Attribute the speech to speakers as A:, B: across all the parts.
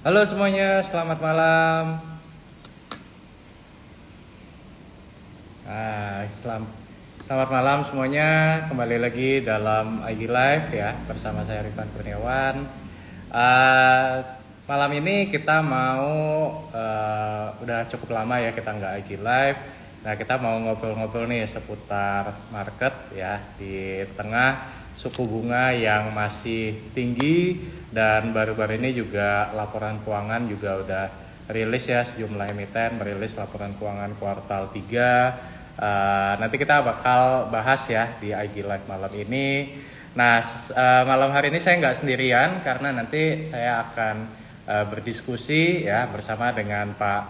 A: Halo semuanya, selamat malam. Ah, selamat malam semuanya. Kembali lagi dalam IG Live ya bersama saya Rifan Kurniawan. Ah, Malam ini kita mau udah cukup lama ya kita nggak IG Live. Nah kita mau ngobrol-ngobrol nih seputar market ya di tengah suku bunga yang masih tinggi dan baru-baru ini juga laporan keuangan juga udah rilis ya, sejumlah emiten merilis laporan keuangan kuartal 3. Nanti kita bakal bahas ya di IG Live malam ini. Nah, malam hari ini saya nggak sendirian karena nanti saya akan berdiskusi ya bersama dengan Pak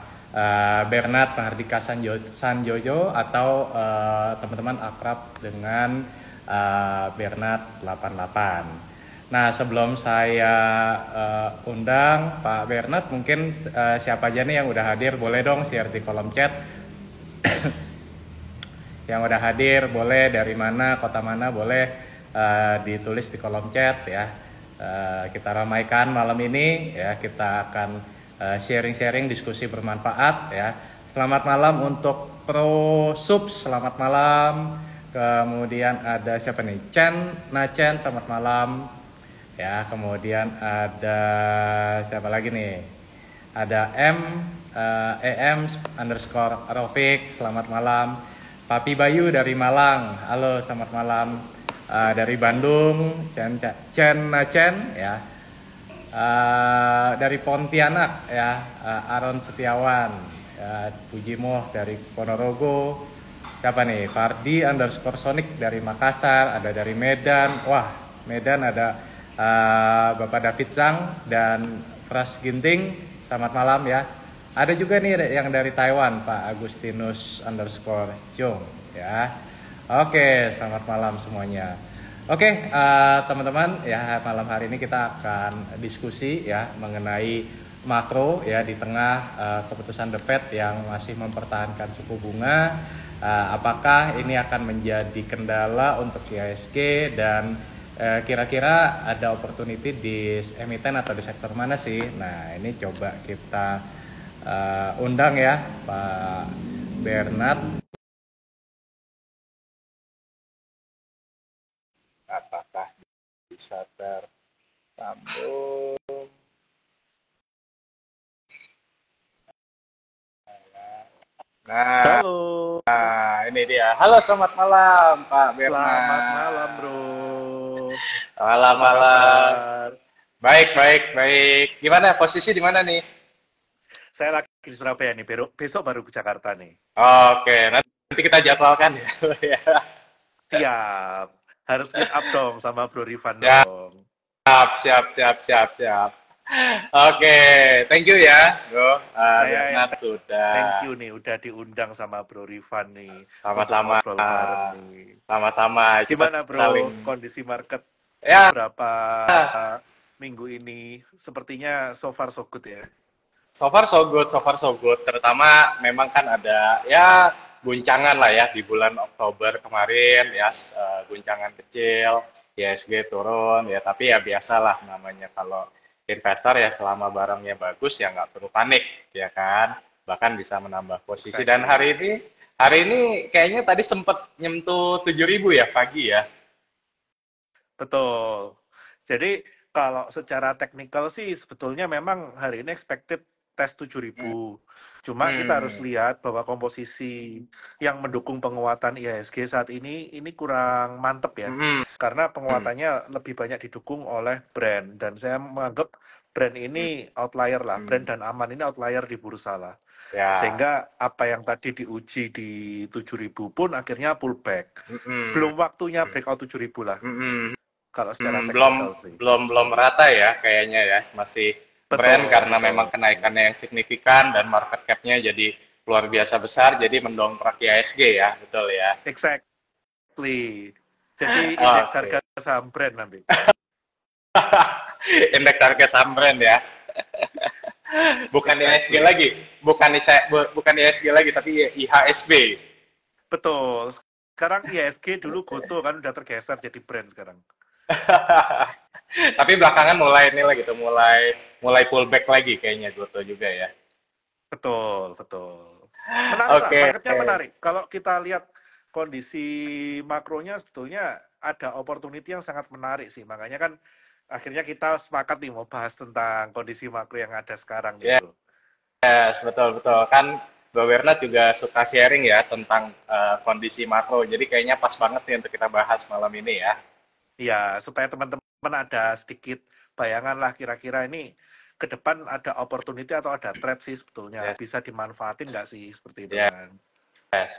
A: Bernard Mahardika Sanjoyo atau teman-teman akrab dengan Bernard 88. Nah, sebelum saya undang Pak Bernard, mungkin siapa aja nih yang udah hadir, boleh dong share di kolom chat. Yang udah hadir, boleh dari mana, kota mana, boleh ditulis di kolom chat ya. Kita ramaikan malam ini ya, kita akan sharing-sharing diskusi bermanfaat ya. Selamat malam untuk Pro Subs, selamat malam. Kemudian ada siapa nih? Chen, selamat malam. Ya, kemudian ada siapa lagi nih? Ada EM underscore Rofik, selamat malam. Papi Bayu dari Malang, halo selamat malam. Dari Bandung, Chen ya. Dari Pontianak ya, Aron Setiawan, Pujimo dari Ponorogo. Siapa nih? Fardi underscore Sonic dari Makassar, ada dari Medan. Wah, Medan ada Bapak David Zhang dan Fras Ginting. Selamat malam ya. Ada juga nih yang dari Taiwan, Pak Agustinus underscore Jong ya. Oke, selamat malam semuanya. Oke, teman-teman ya, malam hari ini kita akan diskusi ya mengenai makro ya di tengah keputusan The Fed yang masih mempertahankan suku bunga. Apakah ini akan menjadi kendala untuk IHSG dan kira-kira ada opportunity di emiten atau di sektor mana sih? Nah, ini coba kita undang ya Pak Bernard. Apakah bisa tersambung? Nah,
B: Halo,
A: ini dia. Halo, selamat malam Pak
B: selamat malam
A: Bernard.
B: bro. Apa
A: Malam-malam.
B: kabar?
A: Baik, baik, baik. Gimana posisi di mana nih?
B: Saya lagi di Surabaya nih, besok baru ke Jakarta nih.
A: Oke, nanti kita jadwalkan ya.
B: Siap, harus meet up dong sama Bro Rifan
A: Ya,
B: dong.
A: siap. Oke, thank you ya, Bro.
B: Saya yang
A: Bernard
B: thank
A: sudah
B: you nih, udah diundang sama Bro Rifan nih untuk
A: sama-sama,
B: ngobrol bareng nih.
A: sama-sama. Kita
B: Gimana
A: saling,
B: bro, kondisi market
A: ya,
B: beberapa minggu ini? Sepertinya so far so good ya.
A: so far so good, so far so good. Terutama memang kan ada ya guncangan lah ya di bulan Oktober kemarin ya, guncangan kecil, ISG turun ya. Tapi ya biasalah namanya kalau investor ya selama barangnya bagus ya nggak perlu panik ya kan. Bahkan bisa menambah posisi. Dan
B: Exactly.
A: hari ini kayaknya tadi sempat nyentuh 7.000 ya pagi ya.
B: Betul. Jadi kalau secara teknikal sih sebetulnya memang hari ini expected tes 7.000. Cuma kita harus
A: Hmm.
B: lihat bahwa komposisi yang mendukung penguatan IHSG saat ini kurang mantep ya.
A: Hmm.
B: Karena
A: Hmm.
B: penguatannya lebih banyak didukung oleh brand. Dan saya menganggap brand ini outlier lah. Brand
A: Hmm.
B: dan aman ini outlier di bursa lah.
A: Ya.
B: Sehingga apa yang tadi diuji di 7.000 pun akhirnya pullback.
A: Hmm.
B: Belum waktunya breakout 7.000 lah.
A: Hmm.
B: Kalau secara
A: Belum
B: teknikal sih,
A: belum
B: personally.
A: rata ya kayaknya ya, masih brand
B: Betul,
A: karena memang
B: betul.
A: kenaikannya yang signifikan dan market cap-nya jadi luar biasa besar, jadi mendongkrak IHSG ya, betul ya.
B: Exactly. Jadi indeks
A: Oke.
B: harga saham brand nanti.
A: Indeks harga saham brand ya. Bukan IHSG
B: Exactly.
A: lagi, bukan IHSG lagi, tapi IHSB.
B: Betul. Sekarang IHSG dulu Goto kan udah tergeser jadi brand sekarang.
A: Tapi belakangan mulai ini lagi tuh, mulai mulai pullback lagi kayaknya Goto juga ya.
B: Betul, betul. Menarik lah,
A: Oke.
B: marketnya menarik. Kalau kita lihat kondisi makronya sebetulnya ada opportunity yang sangat menarik sih. Makanya kan akhirnya kita sepakat nih mau bahas tentang kondisi makro yang ada sekarang gitu.
A: Yes, betul betul. Kan Mbak Bernard juga suka sharing ya tentang kondisi makro. Jadi kayaknya pas banget nih untuk kita bahas malam ini ya.
B: Ya, supaya teman-teman ada sedikit bayangan lah kira-kira ini ke depan ada opportunity atau ada threat sih sebetulnya.
A: Yes,
B: Bisa dimanfaatin nggak sih seperti itu
A: yes,
B: kan.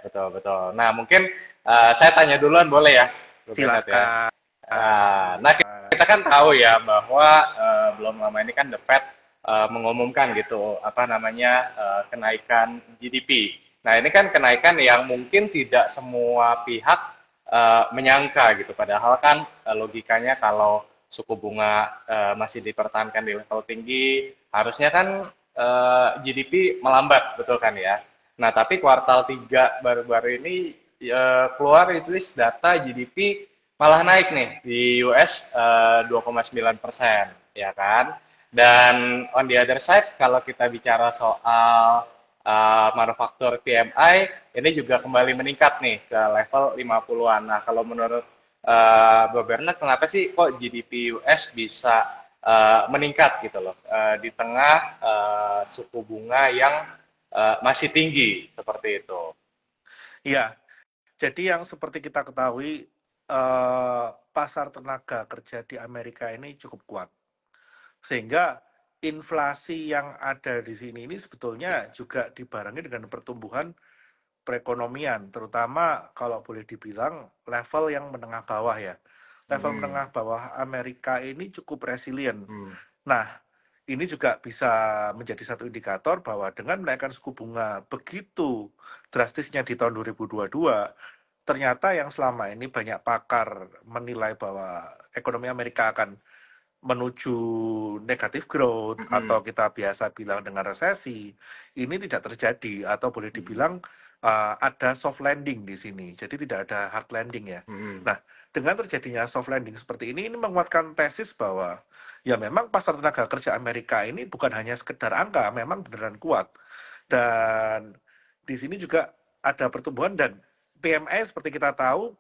A: betul betul. Nah mungkin saya tanya duluan boleh ya, Mbak Bernard ya.
B: Silahkan.
A: Nah, kita kan tahu ya bahwa belum lama ini kan The Fed mengumumkan gitu apa namanya kenaikan GDP. Nah, ini kan kenaikan yang mungkin tidak semua pihak menyangka gitu. Padahal kan logikanya kalau suku bunga masih dipertahankan di level tinggi, harusnya kan GDP melambat, betul kan ya? Nah, tapi kuartal 3 baru-baru ini keluar rilis data GDP malah naik nih di US 2,9%, ya kan? Dan on the other side, kalau kita bicara soal manufaktur PMI, ini juga kembali meningkat nih ke level 50-an. Nah, kalau menurut Mbak Bernard, kenapa sih kok GDP US bisa meningkat gitu loh, di tengah suku bunga yang masih tinggi seperti itu?
B: Iya, jadi yang seperti kita ketahui, pasar tenaga kerja di Amerika ini cukup kuat. Sehingga inflasi yang ada di sini ini sebetulnya juga dibarengi dengan pertumbuhan perekonomian, terutama kalau boleh dibilang level yang menengah bawah ya. Level
A: Hmm,
B: menengah bawah Amerika ini cukup resilient.
A: hmm,
B: Nah, ini juga bisa menjadi satu indikator bahwa dengan menaikkan suku bunga begitu drastisnya di tahun 2022, ternyata yang selama ini banyak pakar menilai bahwa ekonomi Amerika akan menuju negatif growth
A: hmm,
B: atau kita biasa bilang dengan resesi, ini tidak terjadi atau boleh
A: hmm,
B: dibilang ada soft landing di sini. Jadi tidak ada hard landing ya.
A: hmm.
B: Nah, dengan terjadinya soft landing seperti ini menguatkan tesis bahwa ya memang pasar tenaga kerja Amerika ini bukan hanya sekedar angka, memang beneran kuat. Dan di sini juga ada pertumbuhan dan PMI seperti kita tahu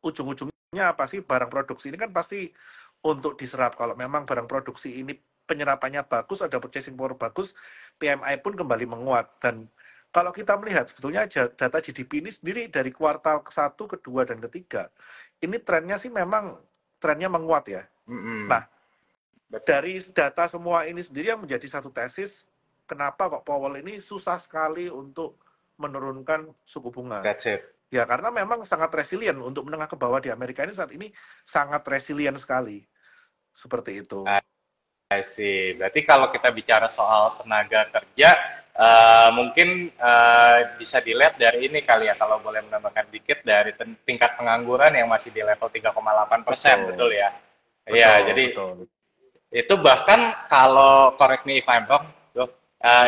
B: ujung-ujungnya apa sih barang produksi ini kan pasti untuk diserap. Kalau memang barang produksi ini penyerapannya bagus, ada purchasing power bagus, PMI pun kembali menguat. Dan kalau kita melihat sebetulnya data GDP ini sendiri dari kuartal ke-1, kedua, dan ketiga, ini trennya sih memang trennya menguat ya.
A: Mm-mm.
B: Nah,
A: Betul.
B: dari data semua ini sendiri yang menjadi satu tesis, kenapa kok Powell ini susah sekali untuk menurunkan suku bunga.
A: That's it.
B: Ya, karena memang sangat resilient untuk menengah ke bawah di Amerika ini saat ini sangat resilient sekali. Seperti itu.
A: I see. Berarti kalau kita bicara soal tenaga kerja, mungkin bisa dilihat dari ini kali ya, kalau boleh menambahkan dikit dari tingkat pengangguran yang masih di level 3,8%, betul
B: Betul.
A: ya? Iya,
B: Betul,
A: jadi
B: betul.
A: itu bahkan kalau correct me if I'm wrong, tuh,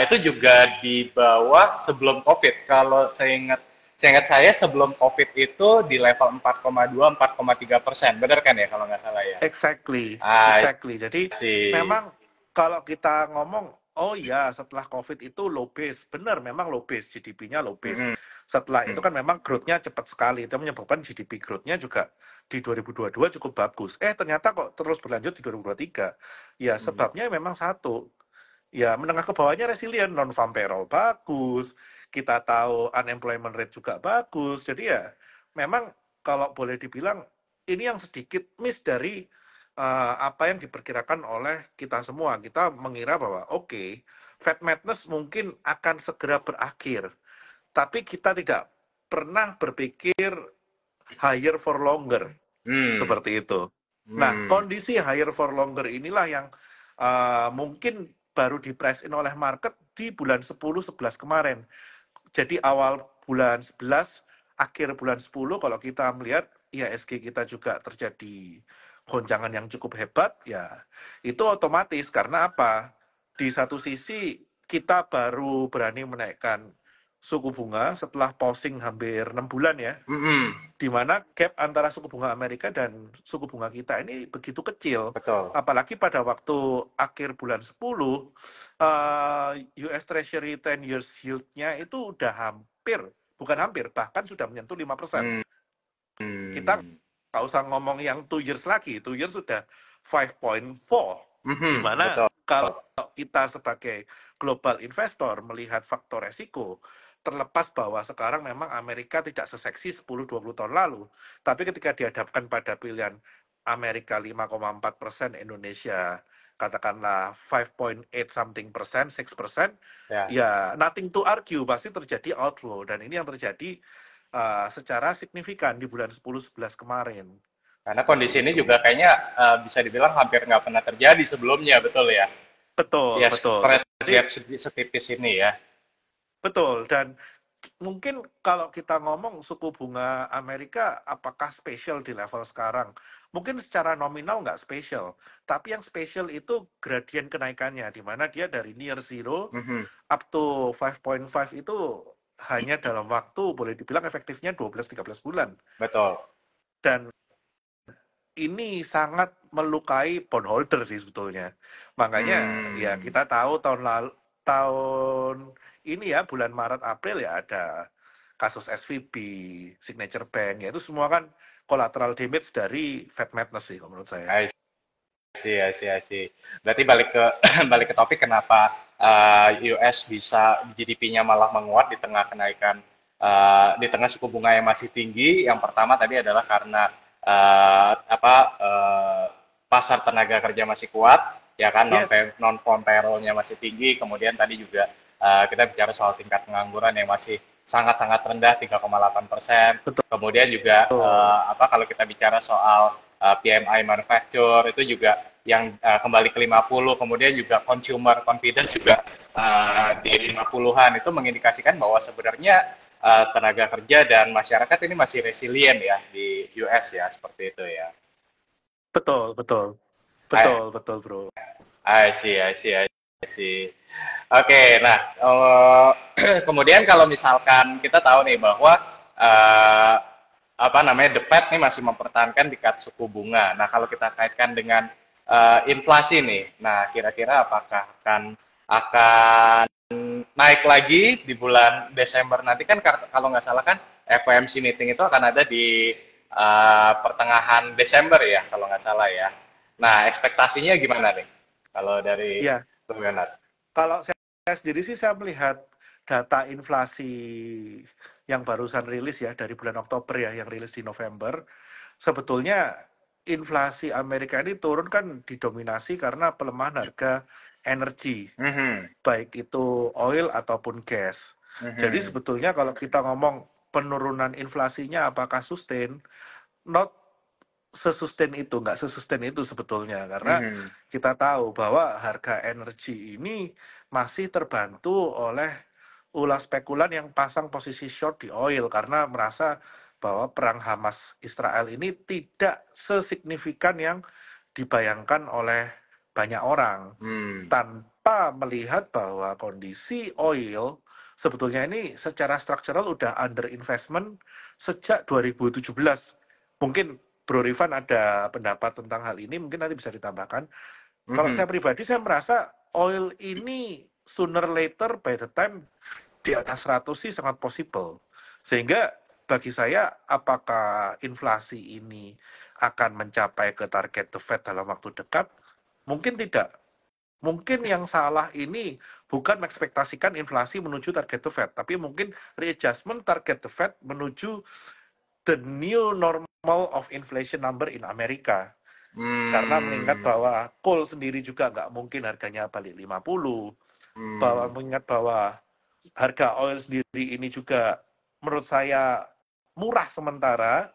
A: itu juga di bawah sebelum COVID. Kalau saya ingat saya sebelum COVID itu di level 4,2, 4,3%. Benar kan ya kalau nggak salah ya?
B: Exactly.
A: I
B: Exactly. Jadi
A: see.
B: memang kalau kita ngomong, oh ya setelah COVID itu low base. Benar, memang low base. GDP-nya low base.
A: Mm-mm.
B: Setelah itu kan memang growth-nya cepat sekali. Itu menyebabkan GDP growth-nya juga di 2022 cukup bagus. Ternyata kok terus berlanjut di 2023. Ya
A: Mhm.
B: sebabnya memang satu. Ya menengah ke bawahnya resilient, non-farm payroll bagus, kita tahu unemployment rate juga bagus. Jadi ya memang kalau boleh dibilang ini yang sedikit miss dari apa yang diperkirakan oleh kita semua. Kita mengira bahwa oke, Fed Madness mungkin akan segera berakhir, tapi kita tidak pernah berpikir higher for longer
A: Hmm,
B: seperti itu. Nah,
A: hmm,
B: kondisi higher for longer inilah yang mungkin baru di price in oleh market di bulan 10-11 kemarin. Jadi awal bulan 11, akhir bulan 10 kalau kita melihat IHSG kita juga terjadi goncangan yang cukup hebat, ya itu otomatis karena apa? Di satu sisi kita baru berani menaikkan suku bunga setelah pausing hampir 6 bulan ya,
A: Mm-mm.
B: di mana gap antara suku bunga Amerika dan suku bunga kita ini begitu kecil.
A: Betul.
B: Apalagi pada waktu akhir bulan 10, US Treasury 10 years yield-nya itu udah hampir, bukan hampir, bahkan sudah menyentuh 5%.
A: Hmm.
B: Kita nggak usah ngomong yang 2 years lagi, 2 years sudah 5.4. Di
A: Mhm,
B: mana
A: betul.
B: kalau kita sebagai global investor melihat faktor resiko, terlepas bahwa sekarang memang Amerika tidak seseksi 10-20 tahun lalu, tapi ketika dihadapkan pada pilihan Amerika 5,4%, Indonesia katakanlah 5.8 something persen, 6%,
A: Ya.
B: ya nothing to argue, pasti terjadi outflow. Dan ini yang terjadi secara signifikan di bulan 10-11 kemarin.
A: Karena kondisi
B: Seperti
A: ini
B: itu.
A: juga kayaknya bisa dibilang hampir nggak pernah terjadi sebelumnya, betul ya?
B: Betul,
A: Ya,
B: betul.
A: spread
B: Jadi
A: gap setipis ini ya.
B: betul, dan mungkin kalau kita ngomong suku bunga Amerika apakah spesial di level sekarang? Mungkin secara nominal nggak spesial, tapi yang spesial itu gradien kenaikannya, di mana dia dari near zero
A: Mhm,
B: up to 5.5 itu hanya dalam waktu, boleh dibilang efektifnya 12-13 bulan.
A: betul.
B: Dan ini sangat melukai bondholder sih sebetulnya. Makanya ya
A: Hmm.
B: kita tahu tahun ini ya bulan Maret April ya ada kasus SVB, Signature Bank, ya itu semua kan collateral damage dari Fed Madness sih menurut saya.
A: I see, I see, I see. Berarti balik ke balik ke topik kenapa US bisa GDP-nya malah menguat di tengah kenaikan di tengah suku bunga yang masih tinggi. Yang pertama tadi adalah karena pasar tenaga kerja masih kuat, ya kan
B: Yes,
A: non farm payroll-nya masih tinggi. Kemudian tadi juga kita bicara soal tingkat pengangguran yang masih sangat-sangat rendah 3,8%. Kemudian juga
B: betul.
A: kalau kita bicara soal PMI manufacture itu juga yang kembali ke 50, kemudian juga consumer confidence juga di 50-an itu mengindikasikan bahwa sebenarnya tenaga kerja dan masyarakat ini masih resilient ya di US ya seperti itu ya.
B: Betul, betul.
A: I,
B: Betul, betul, Bro.
A: I see, I see, I see. Oke, nah kemudian kalau misalkan kita tahu nih bahwa uh, apa namanya the Fed nih masih mempertahankan tingkat suku bunga. Nah kalau kita kaitkan dengan inflasi nih, nah kira-kira apakah akan naik lagi di bulan Desember nanti kan kalau nggak salah kan FOMC meeting itu akan ada di pertengahan Desember ya kalau nggak salah ya. Nah ekspektasinya gimana nih kalau dari
B: Ya,
A: Bung Leonard?
B: kalau saya sendiri sih saya melihat data inflasi yang barusan rilis ya dari bulan Oktober ya, yang rilis di November, sebetulnya inflasi Amerika ini turun kan didominasi karena pelemahan harga energi,
A: Mhm,
B: baik itu oil ataupun gas. Jadi
A: mhm,
B: sebetulnya kalau kita ngomong penurunan inflasinya apakah sustain, not sesustain itu, nggak sesustain itu sebetulnya, karena
A: mhm,
B: kita tahu bahwa harga energi ini masih terbantu oleh ulah spekulan yang pasang posisi short di oil karena merasa bahwa perang Hamas Israel ini tidak sesignifikan yang dibayangkan oleh banyak orang,
A: hmm,
B: tanpa melihat bahwa kondisi oil sebetulnya ini secara struktural udah under investment sejak 2017. Mungkin Bro Rifan ada pendapat tentang hal ini, mungkin nanti bisa ditambahkan. Kalau
A: mhm.
B: saya pribadi, saya merasa oil ini sooner later by the time di atas 100 sih sangat possible. Sehingga bagi saya, apakah inflasi ini akan mencapai ke target The Fed dalam waktu dekat? Mungkin tidak. Mungkin yang salah ini bukan mengekspektasikan inflasi menuju target The Fed, tapi mungkin readjustment target The Fed menuju the new normal of inflation number in Amerika. Karena mengingat
A: Hmm,
B: bahwa coal sendiri juga nggak mungkin harganya balik 50, bahwa
A: hmm,
B: mengingat bahwa harga oil sendiri ini juga menurut saya murah sementara,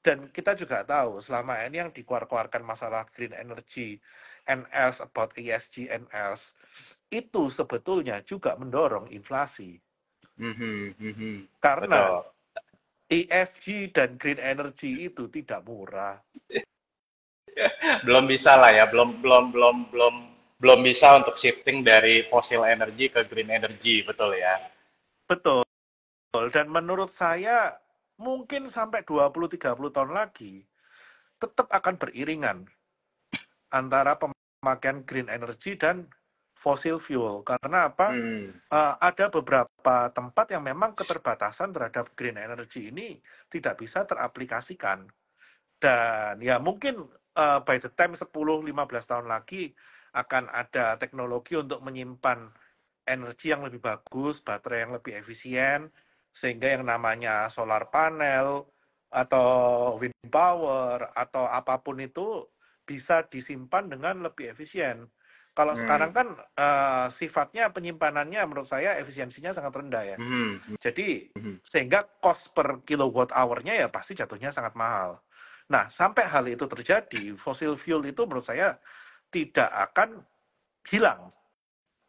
B: dan kita juga tahu selama ini yang dikeluarkan masalah green energy, NS, about ESG, NS, itu sebetulnya juga mendorong inflasi.
A: mhm, mhm.
B: Karena
A: Betul.
B: ESG dan green energy itu tidak murah.
A: Belum bisa lah ya, belum bisa untuk shifting dari fossil energy ke green energy, betul ya.
B: Betul. Dan menurut saya mungkin sampai 20-30 tahun lagi tetap akan beriringan antara pemakaian green energy dan fossil fuel. Karena apa?
C: Hmm,
B: Ada beberapa tempat yang memang keterbatasan terhadap green energy ini tidak bisa teraplikasikan. Dan ya mungkin by the time 10-15 tahun lagi akan ada teknologi untuk menyimpan energi yang lebih bagus, baterai yang lebih efisien, sehingga yang namanya solar panel atau wind power atau apapun itu bisa disimpan dengan lebih efisien. Kalau sekarang
C: hmm,
B: kan sifatnya penyimpanannya menurut saya efisiensinya sangat rendah ya.
C: hmm, hmm,
B: Jadi
C: hmm.
B: sehingga cost per kilowatt hour-nya ya pasti jatuhnya sangat mahal. Nah, sampai hal itu terjadi, fossil fuel itu menurut saya tidak akan hilang.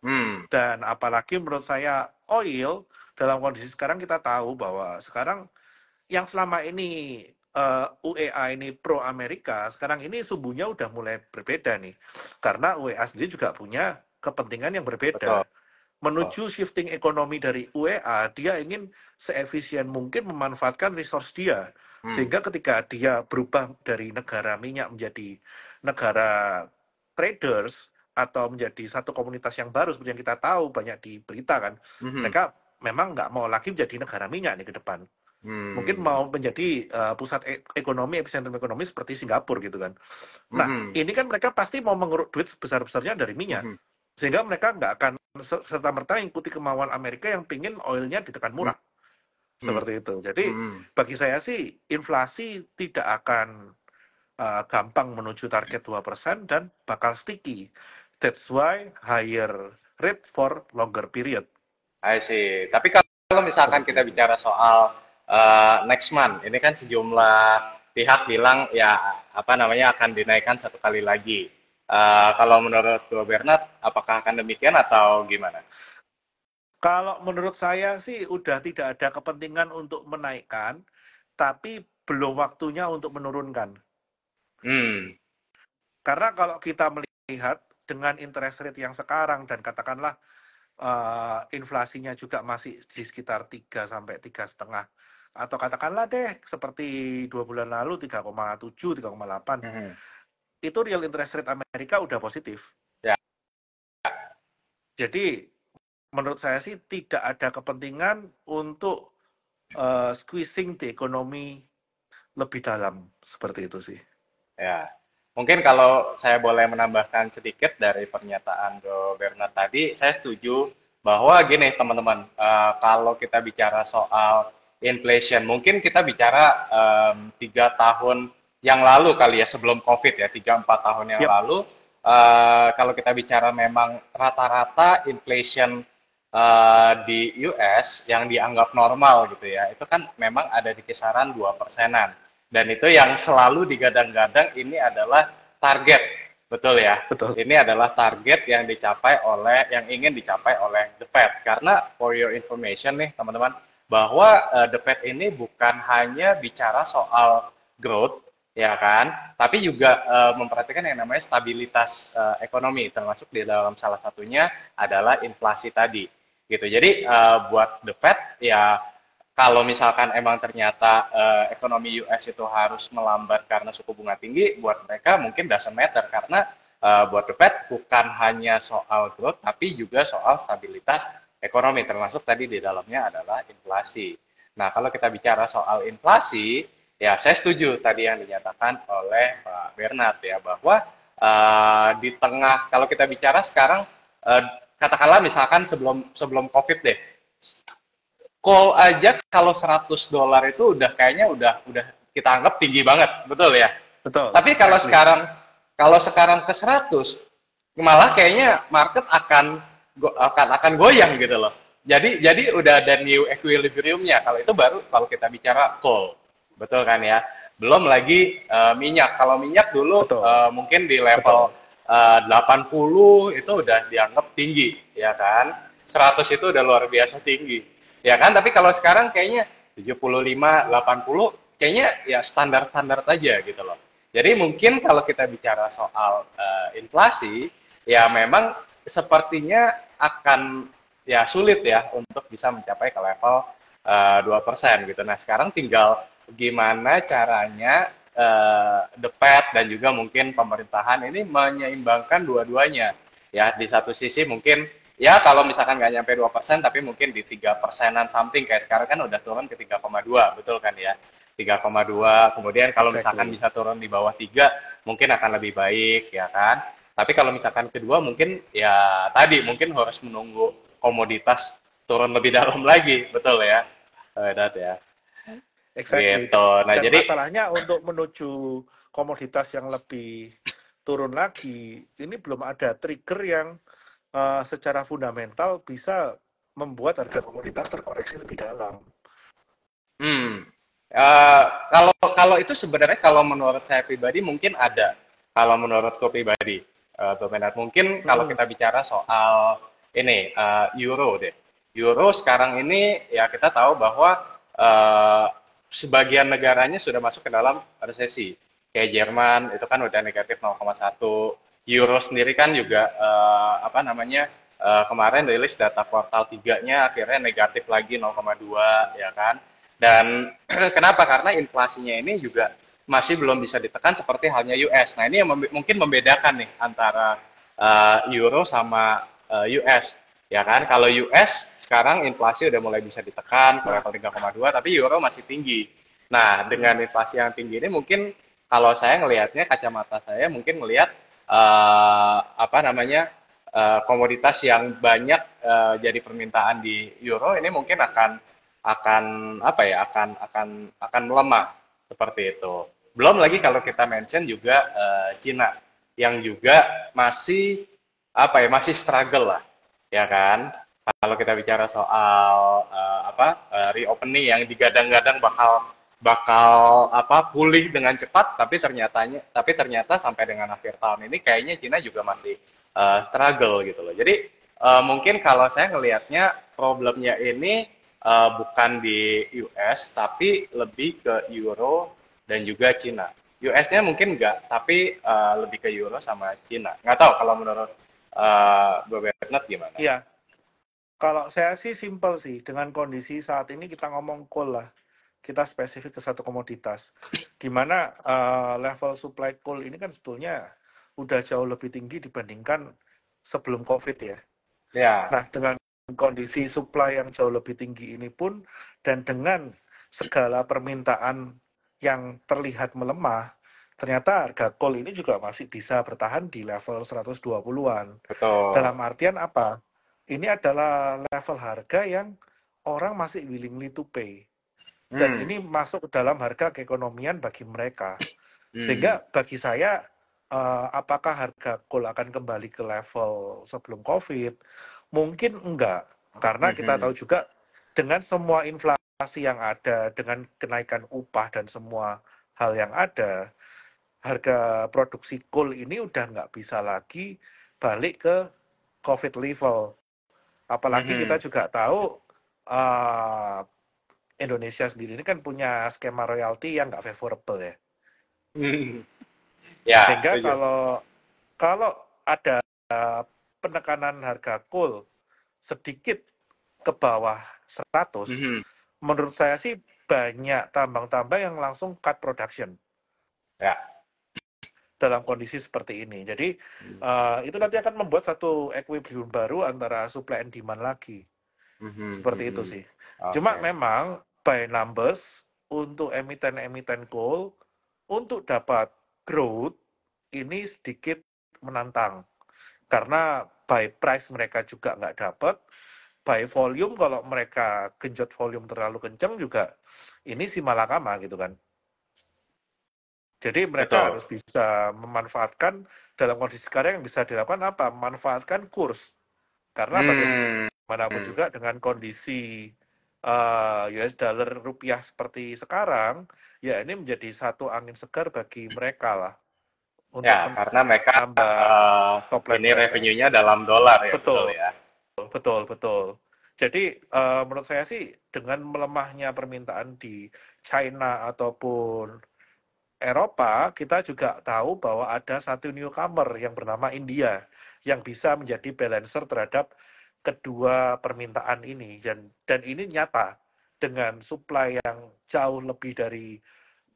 C: Hmm.
B: Dan apalagi menurut saya oil dalam kondisi sekarang kita tahu bahwa sekarang yang selama ini UEA ini pro Amerika, sekarang ini sumbunya udah mulai berbeda nih. Karena UEA sendiri juga punya kepentingan yang
C: Betul.
B: berbeda. Menuju shifting ekonomi dari UEA, dia ingin seefisien mungkin memanfaatkan resource dia.
C: Hmm.
B: Sehingga ketika dia berubah dari negara minyak menjadi negara traders, atau menjadi satu komunitas yang baru, seperti yang kita tahu banyak di berita kan,
C: Hmm.
B: mereka memang nggak mau lagi menjadi negara minyak nih ke depan. Mungkin
C: Hmm.
B: mau menjadi pusat ekonomi, epicentrum ekonomi seperti Singapura gitu kan. Nah,
C: Hmm.
B: ini kan mereka pasti mau mengeruk duit sebesar-besarnya dari minyak.
C: Hmm.
B: Sehingga mereka nggak akan serta-merta ikuti kemauan Amerika yang pingin oilnya ditekan
C: Hmm.
B: murah.
C: Hmm.
B: Seperti itu. Jadi,
C: Hmm.
B: bagi saya sih, inflasi tidak akan gampang menuju target 2% dan bakal sticky. That's why higher rate for longer period.
C: I see. Tapi kalau misalkan
B: Seperti
C: kita
B: itu.
C: bicara soal next month, ini kan sejumlah pihak bilang ya apa namanya akan dinaikkan satu kali lagi. Kalau menurut Bro Bernard, apakah akan demikian atau gimana?
B: Kalau menurut saya sih udah tidak ada kepentingan untuk menaikkan, tapi belum waktunya untuk menurunkan.
C: Hmm.
B: Karena kalau kita melihat dengan interest rate yang sekarang dan katakanlah inflasinya juga masih di sekitar 3 sampai 3,5, atau katakanlah deh seperti 2 bulan lalu 3,7, 3,8,
C: Hmm.
B: itu real interest rate Amerika udah positif.
C: Ya.
B: Jadi menurut saya sih tidak ada kepentingan untuk squeezing di ekonomi lebih dalam, seperti itu sih.
C: Ya, mungkin kalau saya boleh menambahkan sedikit dari pernyataan Bro Bernard tadi, saya setuju bahwa gini teman-teman, kalau kita bicara soal inflation, mungkin kita bicara 3 tahun yang lalu kali ya sebelum COVID ya, 3-4 tahun yang
B: Yap,
C: lalu, kalau kita bicara memang rata-rata inflation di US yang dianggap normal gitu ya, itu kan memang ada di kisaran 2%-an. Dan itu yang selalu digadang-gadang ini adalah target, betul ya.
B: betul.
C: Ini adalah target yang dicapai oleh, yang ingin dicapai oleh The Fed. Karena for your information nih teman-teman, bahwa The Fed ini bukan hanya bicara soal growth, ya kan, tapi juga memperhatikan yang namanya stabilitas ekonomi, termasuk di dalam salah satunya adalah inflasi tadi, gitu. Jadi buat The Fed ya kalau misalkan emang ternyata ekonomi US itu harus melambat karena suku bunga tinggi, buat mereka mungkin doesn't matter karena buat The Fed bukan hanya soal growth, tapi juga soal stabilitas ekonomi, termasuk tadi di dalamnya adalah inflasi. Nah, kalau kita bicara soal inflasi, ya saya setuju tadi yang dinyatakan oleh Pak Bernard ya, bahwa di tengah, kalau kita bicara sekarang, uh, katakanlah misalkan sebelum sebelum COVID deh, call aja kalau $100 itu udah kayaknya udah kita anggap tinggi banget, betul ya.
B: Betul,
C: Tapi
B: exactly.
C: kalau sekarang ke 100 malah kayaknya market akan goyang gitu loh. Jadi udah ada new equilibriumnya. Kalau itu baru kalau kita bicara coal, betul kan ya. Belum lagi minyak. Kalau minyak dulu
B: Betul,
C: mungkin di level
B: betul.
C: 80 itu udah dianggap tinggi, ya kan. 100 itu udah luar biasa tinggi, ya kan. Tapi kalau sekarang kayaknya 75, 80 kayaknya ya standar-standar aja gitu loh. Jadi mungkin kalau kita bicara soal inflasi, ya memang sepertinya akan ya sulit ya untuk bisa mencapai ke level 2% gitu. Nah, sekarang tinggal gimana caranya the Fed dan juga mungkin pemerintahan ini menyeimbangkan dua-duanya. Ya, di satu sisi mungkin ya kalau misalkan nggak nyampe 2%, tapi mungkin di 3%-an something, kayak sekarang kan udah turun ke 3,2, betul kan ya? 3,2, kemudian kalau misalkan
B: Exactly.
C: bisa turun di bawah 3, mungkin akan lebih baik, ya kan? Tapi kalau misalkan kedua, mungkin ya tadi, mungkin harus menunggu komoditas turun lebih dalam lagi, betul ya? Dat ya,
B: Exactly.
C: gitu. Nah,
B: Dan
C: jadi,
B: masalahnya untuk menuju komoditas yang lebih turun lagi, ini belum ada trigger yang secara fundamental bisa membuat harga komoditas terkoreksi lebih dalam.
C: hmm, eh, kalau kalau itu sebenarnya kalau menurut saya pribadi mungkin ada. Kalau menurutku pribadi, Bang Bernard, mungkin kalau
B: Hmm.
C: kita bicara soal ini euro deh. Euro sekarang ini ya kita tahu bahwa eh, sebagian negaranya sudah masuk ke dalam resesi. Kayak Jerman itu kan udah negatif 0,1. Euro sendiri kan juga apa namanya kemarin rilis data kuartal 3-nya akhirnya negatif lagi 0,2 ya kan. Dan kenapa? Karena inflasinya ini juga masih belum bisa ditekan seperti halnya US. Nah, ini yang mungkin membedakan nih antara euro sama US. Ya kan, kalau US sekarang inflasi udah mulai bisa ditekan ke
B: Nah,
C: level 3,2, tapi euro masih tinggi. Nah, dengan
B: hmm.
C: inflasi yang tinggi ini mungkin kalau saya ngelihatnya, kacamata saya mungkin ngelihat apa namanya komoditas yang banyak jadi permintaan di euro ini mungkin akan apa ya akan melemah seperti itu. Belum lagi kalau kita mention juga Cina yang juga masih apa ya masih struggle lah ya kan. Kalau kita bicara soal reopening yang digadang-gadang bakal bakal apa pulih dengan cepat, tapi ternyata sampai dengan akhir tahun ini kayaknya Cina juga masih struggle gitu loh. Jadi mungkin kalau saya ngelihatnya problemnya ini bukan di US tapi lebih ke Euro dan juga Cina. US-nya mungkin enggak, tapi lebih ke Euro sama Cina. Nggak tahu kalau menurut Bro Bernard gimana?
B: Iya, kalau saya sih simple sih, dengan kondisi saat ini kita ngomong coal lah, kita spesifik ke satu komoditas. Di mana level supply coal ini kan sebetulnya udah jauh lebih tinggi dibandingkan sebelum COVID ya.
C: Ya,
B: Nah, dengan kondisi supply yang jauh lebih tinggi ini pun, dan dengan segala permintaan yang terlihat melemah, ternyata harga coal ini juga masih bisa bertahan di level 120-an.
C: betul.
B: Dalam artian apa? Ini adalah level harga yang orang masih willingly to pay. Dan
C: Hmm.
B: ini masuk ke dalam harga keekonomian bagi mereka.
C: Hmm.
B: Sehingga bagi saya, apakah harga coal akan kembali ke level sebelum COVID? Mungkin enggak, karena kita
C: Mhm.
B: tahu juga dengan semua inflasi yang ada, dengan kenaikan upah dan semua hal yang ada, harga produksi coal ini udah nggak bisa lagi balik ke COVID level. Apalagi kita
C: Mhm.
B: juga tahu uh, Indonesia sendiri ini kan punya skema royalti yang nggak favorable ya.
C: Mhm. Ya,
B: Sehingga
C: setuju.
B: kalau kalau ada penekanan harga coal sedikit ke bawah 100,
C: Mhm.
B: menurut saya sih banyak tambang-tambang yang langsung cut production
C: Ya.
B: dalam kondisi seperti ini. Jadi itu nanti akan membuat satu equilibrium baru antara supply and demand lagi.
C: Mhm.
B: Seperti itu
C: Mhm.
B: sih. Cuma
C: Oke.
B: memang by numbers untuk emiten-emiten coal untuk dapat growth ini sedikit menantang. Karena by price mereka juga nggak dapat, by volume kalau mereka genjot volume terlalu kencang juga ini si malakama gitu kan. Jadi mereka
C: Betul.
B: harus bisa memanfaatkan dalam kondisi sekarang yang bisa dilakukan apa? Memanfaatkan kurs. Karena
C: Hmm.
B: bagaimanapun juga dengan kondisi US dollar rupiah seperti sekarang, ya ini menjadi satu angin segar bagi mereka lah untuk
C: Ya, karena mereka
B: menambah top line
C: ini
B: mereka.
C: revenue-nya dalam dolar ya, betul
B: Betul,
C: ya.
B: betul, betul. Jadi menurut saya sih dengan melemahnya permintaan di China ataupun Eropa, kita juga tahu bahwa ada satu newcomer yang bernama India yang bisa menjadi balancer terhadap kedua permintaan ini dan ini nyata. dengan supply yang jauh lebih dari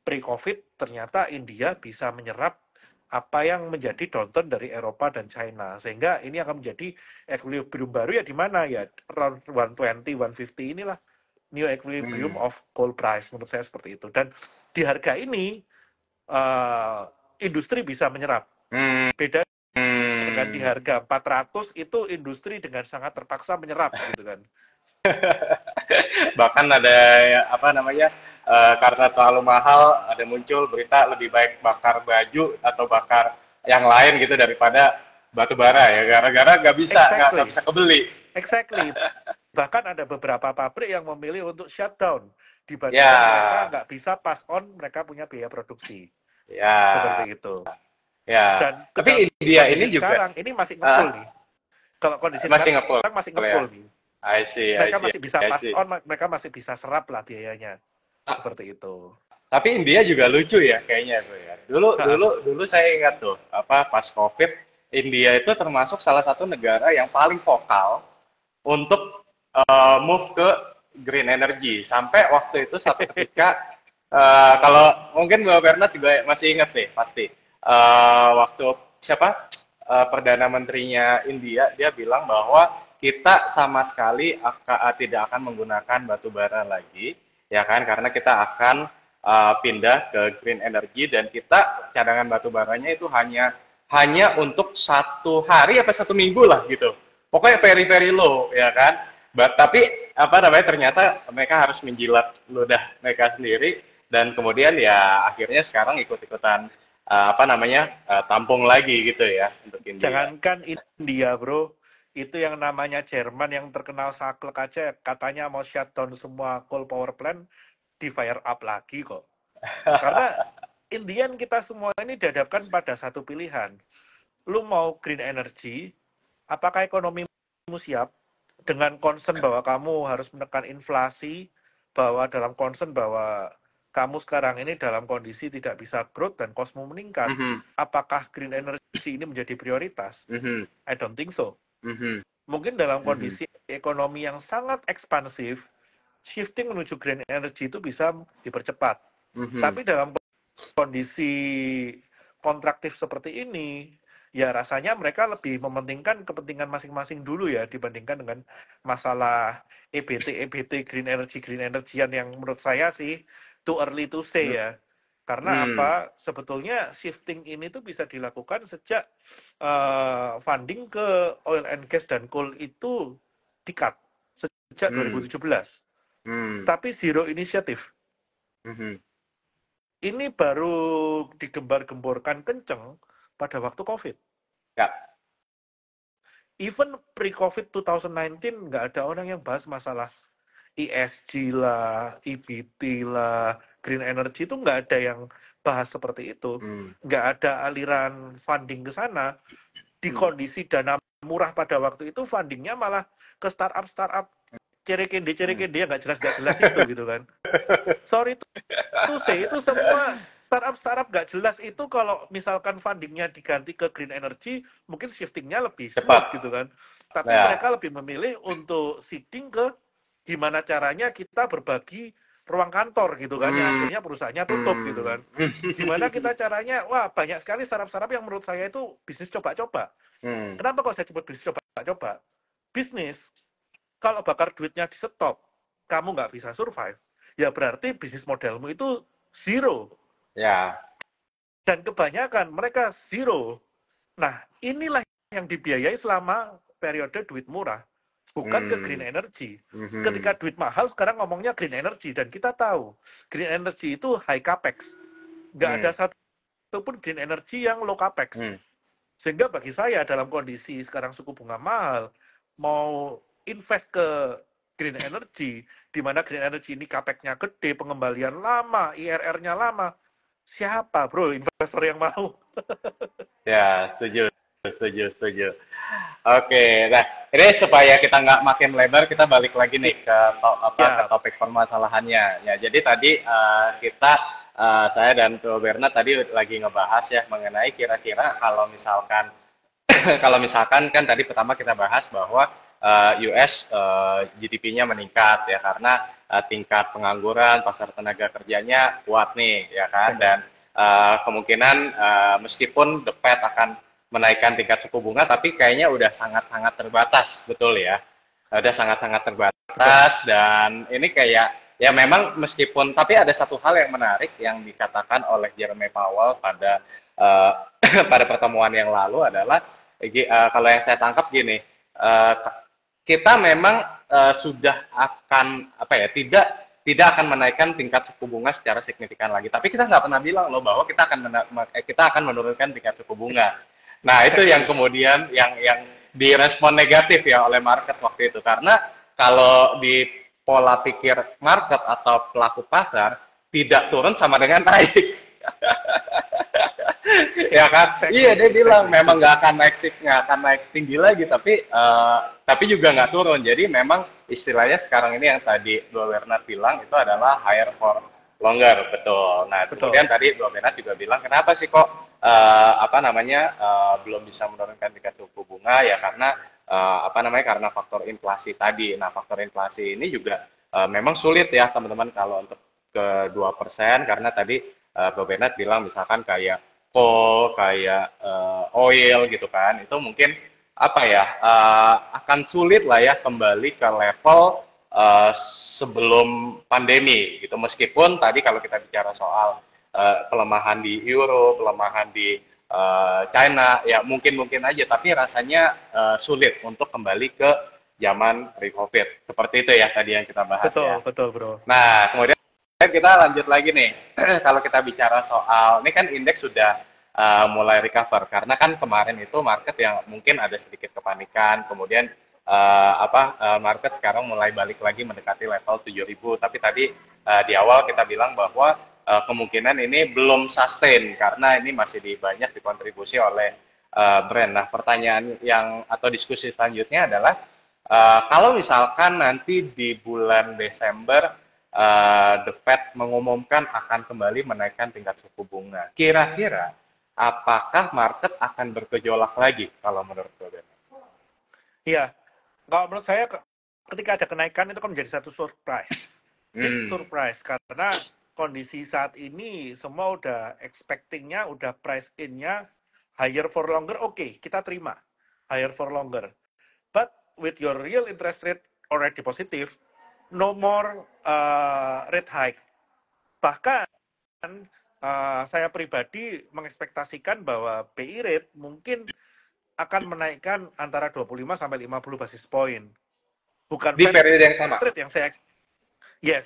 B: pre-COVID, ternyata India bisa menyerap apa yang menjadi downturn dari Eropa dan China. Sehingga ini akan menjadi equilibrium baru ya di mana ya around 120, 150 inilah new equilibrium of coal price menurut saya seperti itu. Dan di harga ini industri bisa menyerap. Beda dengan di harga 400 itu industri dengan sangat terpaksa menyerap gitu kan.
C: Bahkan ada apa namanya karena terlalu mahal ada muncul berita lebih baik bakar baju atau bakar yang lain gitu daripada batu bara ya gara-gara nggak bisa nggak bisa kebeli.
B: Exactly. Bahkan ada beberapa pabrik yang memilih untuk shutdown dibandingkan mereka nggak bisa pass on mereka punya biaya produksi. Seperti itu.
C: Ya.
B: Dan
C: tapi India ini juga
B: sekarang ini masih ngepul nih. Kalau kondisi
C: masih
B: sekarang masih ngepul nih.
C: I see.
B: Mereka masih bisa pass on, mereka masih bisa serap lah biayanya. Seperti itu.
C: Tapi India juga lucu ya kayaknya tuh ya. Dulu saya ingat tuh apa pas COVID India itu termasuk salah satu negara yang paling vokal untuk move ke green energy. Sampai waktu itu satu ketika kalau mungkin Mbak Bernard juga masih ingat nih pasti waktu siapa Perdana Menterinya India dia bilang bahwa kita sama sekali tidak akan menggunakan batu bara lagi, ya kan? Karena kita akan pindah ke green energy dan kita cadangan batu baranya itu hanya untuk 1 hari apa 1 minggu lah gitu. Pokoknya very very low, ya kan? Tapi apa namanya ternyata mereka harus menjilat ludah mereka sendiri dan kemudian ya akhirnya sekarang ikut-ikutan apa namanya tampung lagi gitu ya untuk India.
B: Jangankan India bro, itu yang namanya Jerman yang terkenal saklek aja katanya mau shutdown semua coal power plant di fire up lagi kok. Karena Indian kita semua ini dihadapkan pada satu pilihan. Lu mau green energy, apakah ekonomimu siap dengan concern bahwa kamu harus menekan inflasi, bahwa dalam concern bahwa kamu sekarang ini dalam kondisi tidak bisa growth dan costmu meningkat, apakah green energy ini menjadi prioritas? I don't think so. Mungkin dalam kondisi ekonomi yang sangat ekspansif, shifting menuju green energy itu bisa dipercepat. Tapi dalam kondisi kontraktif seperti ini, ya rasanya mereka lebih mementingkan kepentingan masing-masing dulu ya dibandingkan dengan masalah EBT green energy-an yang menurut saya sih too early to say ya. Karena apa? Sebetulnya shifting ini tuh bisa dilakukan sejak funding ke oil and gas dan coal itu di-cut sejak 2017. Tapi zero initiative. Ini baru digembar-gemborkan kenceng pada waktu COVID.
C: Ya.
B: Even pre-COVID 2019 nggak ada orang yang bahas masalah ESG lah, EBT lah, green energy itu nggak ada yang bahas seperti itu. Nggak ada aliran funding ke sana. Di kondisi dana murah pada waktu itu fundingnya malah ke startup cerekende yang nggak jelas itu gitu kan. Sorry itu semua startup nggak jelas itu kalau misalkan fundingnya diganti ke green energy mungkin shiftingnya lebih cepat gitu kan. Tapi mereka lebih memilih untuk seeding ke gimana caranya kita berbagi ruang kantor gitu kan, yang akhirnya perusahaannya tutup gitu kan. Gimana kita caranya, wah banyak sekali startup yang menurut saya itu bisnis coba-coba. Kenapa kok saya sebut bisnis coba-coba? Bisnis, kalau bakar duitnya di stop, kamu nggak bisa survive, ya berarti bisnis modelmu itu zero.
C: Ya.
B: Dan kebanyakan mereka zero. Nah, inilah yang dibiayai selama periode duit murah. Bukan ke green energy. Ketika duit mahal, sekarang ngomongnya green energy. Dan kita tahu, green energy itu high capex. Nggak ada satupun green energy yang low capex. Sehingga bagi saya, dalam kondisi sekarang suku bunga mahal, mau invest ke green energy, di mana green energy ini capex-nya gede, pengembalian lama, IRR-nya lama, siapa bro investor yang mau?
C: Ya, setuju. Oke, nah ini supaya kita nggak makin lebar, kita balik lagi nih ke topik permasalahannya. Ya, jadi tadi saya dan Tuh Bernard tadi lagi ngebahas ya mengenai kira-kira kalau misalkan kan tadi pertama kita bahas bahwa US GDP-nya meningkat ya karena tingkat pengangguran, pasar tenaga kerjanya kuat nih ya kan, dan kemungkinan meskipun The Fed akan menaikkan tingkat suku bunga, tapi kayaknya udah sangat-sangat terbatas, betul ya? Udah sangat-sangat terbatas, dan ini kayak ya memang meskipun, tapi ada satu hal yang menarik yang dikatakan oleh Jerome Powell pada pada pertemuan yang lalu adalah kalau yang saya tangkap gini, kita memang sudah akan apa ya, tidak akan menaikkan tingkat suku bunga secara signifikan lagi, tapi kita nggak pernah bilang loh bahwa kita akan menurunkan tingkat suku bunga. Nah, itu yang kemudian yang direspon negatif ya oleh market waktu itu, karena kalau di pola pikir market atau pelaku pasar, tidak turun sama dengan naik. Ya kan? Iya, dia bilang memang nggak akan naik tinggi lagi, tapi juga nggak turun. Jadi memang istilahnya sekarang ini yang tadi Dua Bernard bilang itu adalah higher for longer, betul. Nah, kemudian tadi Dua Bernard juga bilang kenapa sih kok belum bisa menurunkan tingkat suku bunga, ya karena karena faktor inflasi tadi. Nah, faktor inflasi ini juga memang sulit ya teman-teman kalau untuk ke 2%, karena tadi Bro Bernard bilang misalkan kayak coal, kayak oil gitu kan, itu mungkin akan sulit lah ya kembali ke level sebelum pandemi gitu. Meskipun tadi kalau kita bicara soal pelemahan di euro, pelemahan di China, ya mungkin aja, tapi rasanya sulit untuk kembali ke zaman pre-COVID. Seperti itu ya tadi yang kita bahas.
B: Betul bro.
C: Nah, kemudian kita lanjut lagi nih. Kalau kita bicara soal, ini kan indeks sudah mulai recover, karena kan kemarin itu market yang mungkin ada sedikit kepanikan, kemudian market sekarang mulai balik lagi mendekati level 7.000, tapi tadi di awal kita bilang bahwa kemungkinan ini belum sustain karena ini masih banyak dikontribusi oleh brand. Nah, pertanyaan atau diskusi selanjutnya adalah kalau misalkan nanti di bulan Desember The Fed mengumumkan akan kembali menaikkan tingkat suku bunga, kira-kira apakah market akan bergejolak lagi kalau menurut Bro?
B: Iya, kalau menurut saya ketika ada kenaikan itu kan menjadi satu surprise, big surprise, karena kondisi saat ini semua udah expecting-nya, udah price in-nya higher for longer. Oke, kita terima higher for longer, but with your real interest rate already positive, no more rate hike. Bahkan saya pribadi mengekspektasikan bahwa BI rate mungkin akan menaikkan antara 25 sampai 50 basis point. Bukan
C: di periode yang sama.
B: Rate yang saya yes.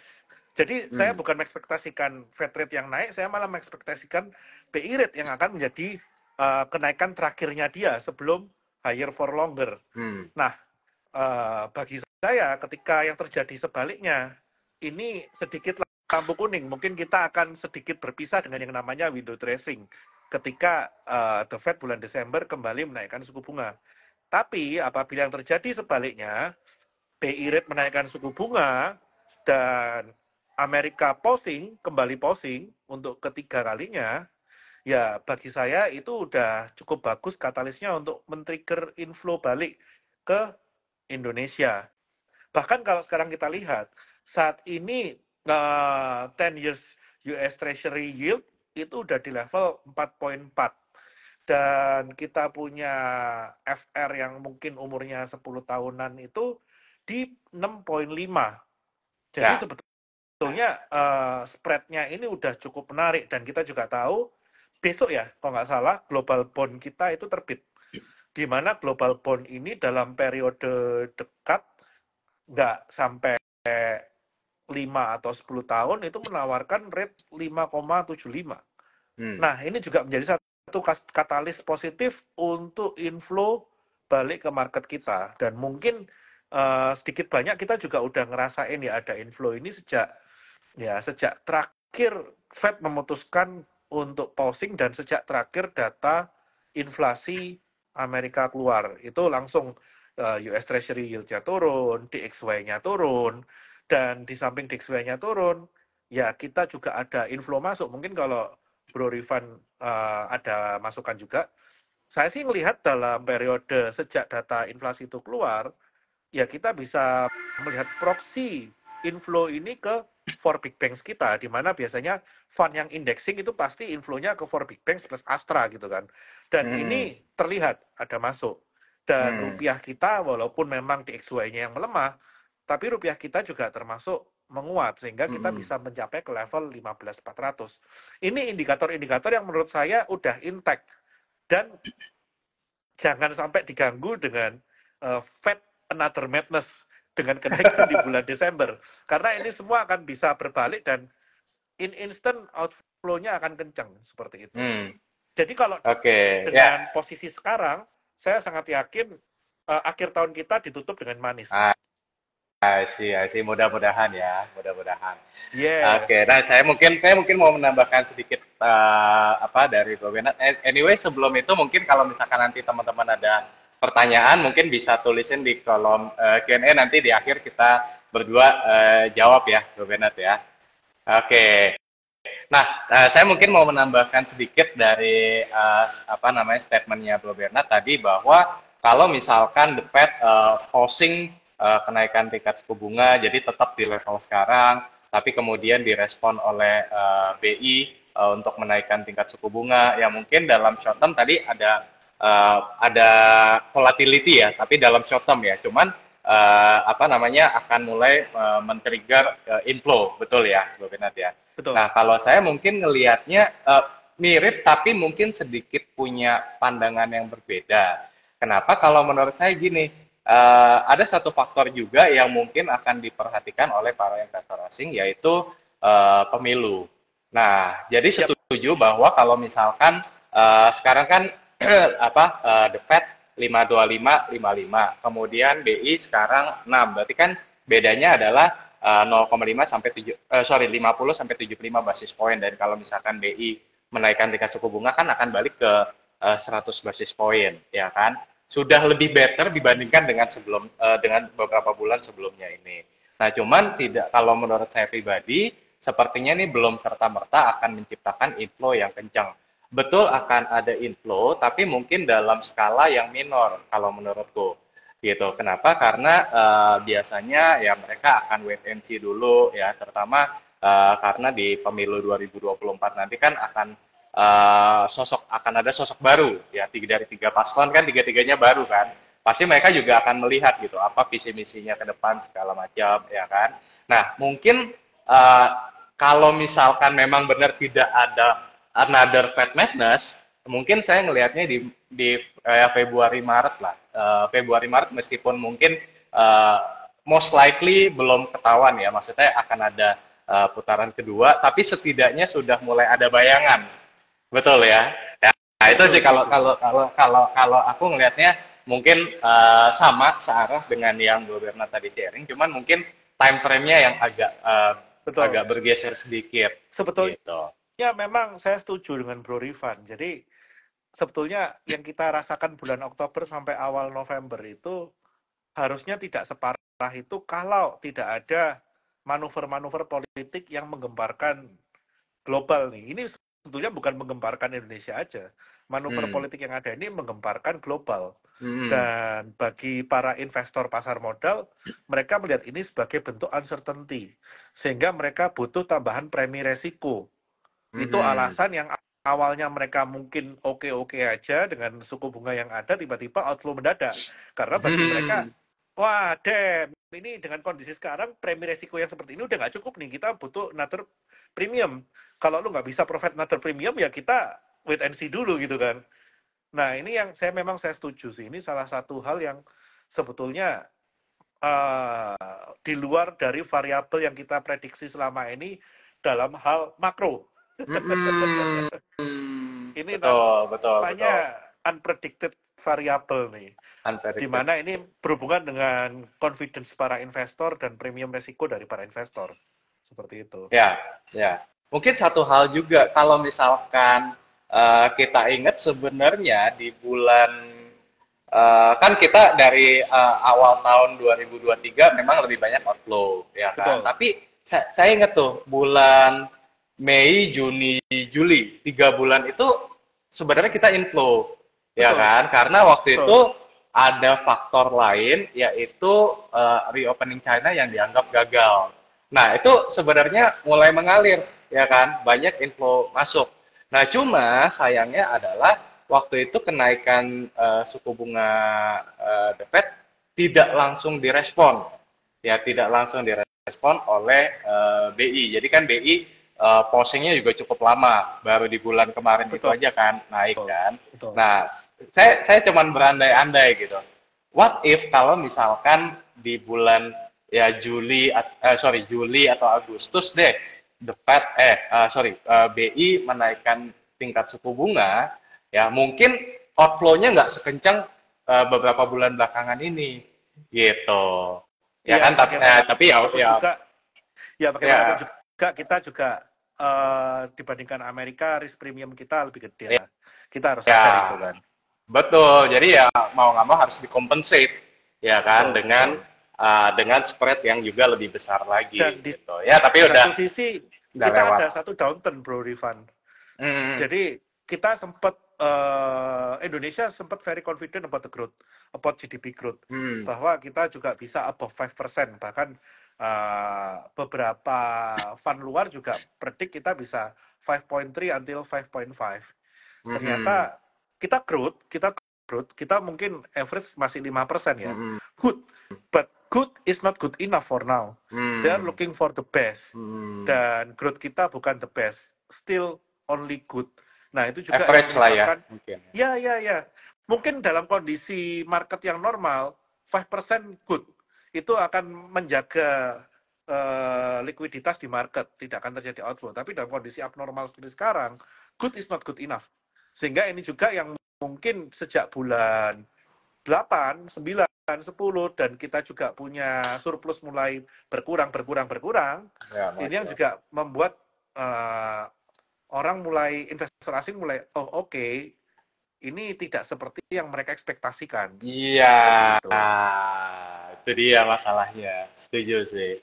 B: Jadi saya bukan mengekspektasikan Fed rate yang naik, saya malah mengekspektasikan BI rate yang akan menjadi kenaikan terakhirnya dia sebelum higher for longer. Nah, bagi saya ketika yang terjadi sebaliknya, ini sedikit lampu kuning. Mungkin kita akan sedikit berpisah dengan yang namanya window dressing ketika The Fed bulan Desember kembali menaikkan suku bunga. Tapi apabila yang terjadi sebaliknya, BI rate menaikkan suku bunga dan Amerika kembali pausing untuk ketiga kalinya, ya bagi saya itu udah cukup bagus katalisnya untuk men-trigger inflow balik ke Indonesia. Bahkan kalau sekarang kita lihat, saat ini 10 years US Treasury yield itu udah di level 4.4. Dan kita punya FR yang mungkin umurnya 10 tahunan itu di 6.5. Jadi sebetulnya spread-nya ini udah cukup menarik, dan kita juga tahu besok ya, kalau nggak salah, global bond kita itu terbit. Di mana global bond ini dalam periode dekat nggak sampai 5 atau 10 tahun itu menawarkan rate 5,75. Nah, ini juga menjadi satu katalis positif untuk inflow balik ke market kita, dan mungkin sedikit banyak kita juga udah ngerasain ya ada inflow ini sejak terakhir Fed memutuskan untuk pausing, dan sejak terakhir data inflasi Amerika keluar itu langsung US Treasury yield-nya turun, DXY-nya turun, dan di samping DXY-nya turun, ya kita juga ada inflow masuk. Mungkin kalau Bro Rifan ada masukan juga, saya sih melihat dalam periode sejak data inflasi itu keluar, ya kita bisa melihat proxy inflow ini ke 4 big banks kita, di mana biasanya fund yang indexing itu pasti inflow-nya ke 4 big banks plus Astra gitu kan. Dan ini terlihat ada masuk. Dan rupiah kita walaupun memang di XY-nya yang melemah, tapi rupiah kita juga termasuk menguat sehingga kita bisa mencapai ke level 15.400. Ini indikator-indikator yang menurut saya udah intact dan jangan sampai diganggu dengan Fed another madness dengan kenaikan di bulan Desember, karena ini semua akan bisa berbalik dan in instant outflow-nya akan kencang seperti itu. Jadi kalau dengan posisi sekarang, saya sangat yakin akhir tahun kita ditutup dengan manis.
C: I see. Mudah-mudahan ya, mudah-mudahan.
B: Yes.
C: Oke, nah saya mungkin mau menambahkan sedikit dari Bro Bernard. Anyway, sebelum itu mungkin kalau misalkan nanti teman-teman ada pertanyaan, mungkin bisa tulisin di kolom Q&A, nanti di akhir kita berdua jawab ya, Bro Bernard ya. Oke. Nah, saya mungkin mau menambahkan sedikit dari statementnya Bro Bernard tadi, bahwa kalau misalkan the Fed forcing kenaikan tingkat suku bunga, jadi tetap di level sekarang, tapi kemudian direspon oleh BI untuk menaikkan tingkat suku bunga, ya mungkin dalam short term tadi ada volatility ya, tapi dalam short term ya, cuman akan mulai men-trigger inflow, betul ya, Bro Bernard ya.
B: Betul.
C: Nah, kalau saya mungkin ngelihatnya mirip, tapi mungkin sedikit punya pandangan yang berbeda. Kenapa? Kalau menurut saya gini, ada satu faktor juga yang mungkin akan diperhatikan oleh para investor asing, yaitu pemilu. Nah, jadi setuju bahwa kalau misalkan sekarang kan the Fed 5,25, kemudian BI sekarang 6, berarti kan bedanya adalah 0,5 sampai 50 sampai 75 basis point, dan kalau misalkan BI menaikkan tingkat suku bunga kan akan balik ke 100 basis point, ya kan? Sudah lebih better dibandingkan dengan beberapa bulan sebelumnya ini. Nah, cuman kalau menurut saya pribadi, sepertinya ini belum serta-merta akan menciptakan inflow yang kencang. Betul akan ada inflow, tapi mungkin dalam skala yang minor kalau menurutku. Gitu. Kenapa? Karena biasanya ya mereka akan wait and see dulu ya, terutama karena di pemilu 2024 nanti kan akan ada sosok baru ya, dari 3 paslon kan, 3-3-nya baru kan, pasti mereka juga akan melihat gitu apa visi misinya ke depan segala macam ya kan. Nah, mungkin kalau misalkan memang benar tidak ada another Fed madness, mungkin saya ngelihatnya di Februari Maret lah. Februari Maret meskipun mungkin most likely belum ketahuan ya, maksudnya akan ada putaran kedua, tapi setidaknya sudah mulai ada bayangan. Betul ya. Nah, itu sih kalau aku ngelihatnya mungkin sama searah dengan yang Bro Bernard tadi sharing, cuman mungkin time frame-nya yang agak bergeser sedikit.
B: Sebetulnya
C: gitu.
B: Ya, memang saya setuju dengan Bro Rifan. Jadi sebetulnya yang kita rasakan bulan Oktober sampai awal November itu harusnya tidak separah itu kalau tidak ada manuver-manuver politik yang menggemparkan global nih. Ini sebetulnya bukan menggemparkan Indonesia aja. Manuver politik yang ada ini menggemparkan global. Dan bagi para investor pasar modal, mereka melihat ini sebagai bentuk uncertainty. Sehingga mereka butuh tambahan premi resiko. Itu alasan yang awalnya mereka mungkin oke-oke aja dengan suku bunga yang ada, tiba-tiba outflow mendadak. Karena bagi mereka, wah ini dengan kondisi sekarang, premi resiko yang seperti ini udah nggak cukup nih, kita butuh another premium. Kalau lu nggak bisa provide another premium, ya kita wait and see dulu gitu kan. Nah, ini yang saya setuju sih, ini salah satu hal yang sebetulnya di luar dari variabel yang kita prediksi selama ini dalam hal makro. Ini
C: betul.
B: Unpredicted variable nih. Di mana ini berhubungan dengan confidence para investor dan premium resiko dari para investor. Seperti itu.
C: Ya. Mungkin satu hal juga, kalau misalkan kita ingat sebenarnya di bulan kan kita dari awal tahun 2023 memang lebih banyak outflow, ya kan.
B: Betul.
C: Tapi saya ingat tuh bulan Mei, Juni, Juli, 3 bulan itu sebenarnya kita inflow, ya kan? Karena waktu itu ada faktor lain yaitu reopening China yang dianggap gagal. Nah, itu sebenarnya mulai mengalir, ya kan? Banyak info masuk. Nah, cuma sayangnya adalah waktu itu kenaikan suku bunga The Fed tidak langsung direspon. Ya, tidak langsung direspon oleh BI. Jadi kan BI posingnya juga cukup lama, baru di bulan kemarin itu
B: Betul,
C: aja kan naik kan.
B: betul.
C: Nah, saya cuman berandai-andai gitu. What if kalau misalkan di bulan ya Juli atau Agustus deh, the Fed BI menaikkan tingkat suku bunga, ya mungkin outflow-nya nggak sekencang beberapa bulan belakangan ini, gitu. Ya
B: Iya,
C: kan, tapi
B: bagaimanapun
C: ya
B: juga, ya bagaimanapun
C: ya
B: juga kita juga dibandingkan Amerika risk premium kita lebih gede
C: ya,
B: lah. Kita harus sadar itu
C: ya
B: kan.
C: betul. Jadi ya mau nggak mau harus dikompensate, ya kan,
B: Betul,
C: dengan
B: betul.
C: dengan spread yang juga lebih besar lagi,
B: Dan di
C: gitu. Ya, tapi
B: satu sisi
C: udah
B: kita
C: lewat.
B: ada satu downturn, Bro Rifan.
C: Hmm,
B: Jadi kita sempat Indonesia sempat very confident about the growth, about GDP growth,
C: hmm,
B: bahwa kita juga bisa above 5%, bahkan beberapa fund luar juga predik kita bisa 5.3 until 5.5.
C: hmm,
B: Ternyata kita mungkin average masih 5% ya.
C: hmm,
B: Good, but good is not good enough for now. They are
C: hmm,
B: looking for the best.
C: hmm.
B: Dan growth kita bukan the best, still only good. Nah, itu juga yang
C: Average lah ya,
B: menyebabkan,
C: mungkin.
B: ya. Mungkin dalam kondisi market yang normal, 5% good. Itu akan menjaga likuiditas di market, tidak akan terjadi outflow. Tapi dalam kondisi abnormal seperti sekarang, good is not good enough. Sehingga ini juga yang mungkin sejak bulan 8, 9, 10, dan kita juga punya surplus mulai berkurang.
C: Ya,
B: Ini yang
C: betul.
B: juga membuat orang mulai, investor asing mulai, ini tidak seperti yang mereka ekspektasikan.
C: Iya,
B: Seperti itu.
C: itu dia masalahnya. Setuju sih.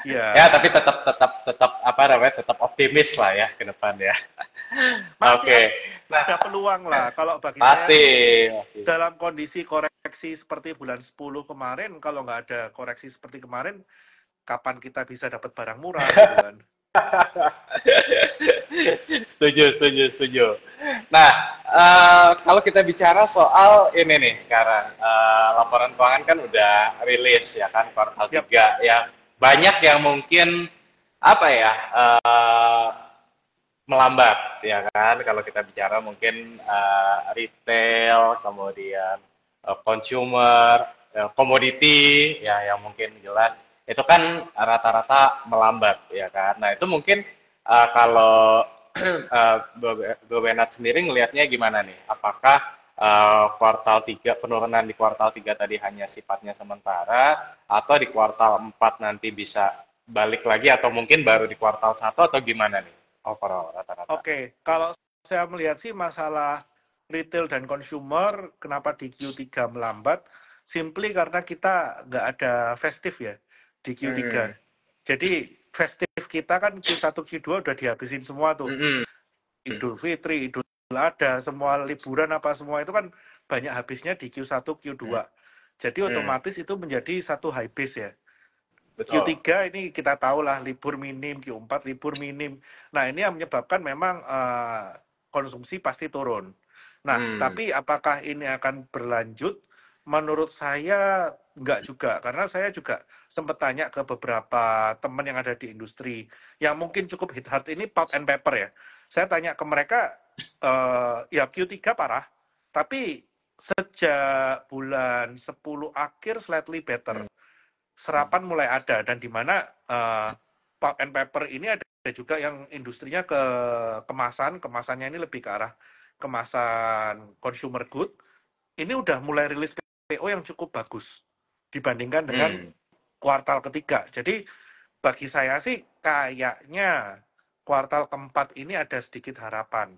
B: Ya,
C: Ya, tapi tetap apa namanya? Tetap optimis lah ya ke depan ya.
B: masih
C: Oke. Nah,
B: ada peluang lah. Kalau bagi saya
C: pasti,
B: sih,
C: pasti.
B: dalam kondisi koreksi seperti bulan 10 kemarin, kalau nggak ada koreksi seperti kemarin, kapan kita bisa dapat barang murah gitu kan.
C: Setuju. Nah, kalau kita bicara soal ini nih, sekarang laporan keuangan kan udah rilis ya kan kuartal
B: Yap.
C: 3 ya. Banyak yang mungkin apa ya melambat ya kan kalau kita bicara mungkin retail, kemudian consumer, komoditi ya yang mungkin jelas itu kan rata-rata melambat ya kan. Nah, itu mungkin kalau Bro Benat sendiri ngelihatnya gimana nih? Apakah kuartal 3 penurunan di kuartal 3 tadi hanya sifatnya sementara atau di kuartal 4 nanti bisa balik lagi atau mungkin baru di kuartal 1 atau gimana nih? Overall rata-rata.
B: Oke, kalau saya melihat sih masalah retail dan consumer, kenapa di Q3 melambat? Simply karena kita nggak ada festif ya di Q3. Jadi festif kita kan Q1, Q2 udah dihabisin semua tuh. Idul Fitri, Idul Adha, semua liburan apa semua itu kan banyak habisnya di Q1, Q2. Jadi otomatis itu menjadi satu high base ya.
C: Betul.
B: Q3 ini kita tahu lah libur minim, Q4 libur minim. Nah, ini yang menyebabkan memang konsumsi pasti turun. Nah, tapi apakah ini akan berlanjut? Menurut saya enggak juga, karena saya juga sempat tanya ke beberapa teman yang ada di industri yang mungkin cukup hit hard ini pulp and paper ya. Saya tanya ke mereka, ya Q3 parah, tapi sejak bulan 10 akhir slightly better. Serapan mulai ada, dan di mana pulp and paper ini ada juga yang industrinya ke kemasannya ini lebih ke arah kemasan consumer good. Ini udah mulai rilis PO yang cukup bagus dibandingkan dengan kuartal ketiga. Jadi bagi saya sih kayaknya kuartal keempat ini ada sedikit harapan.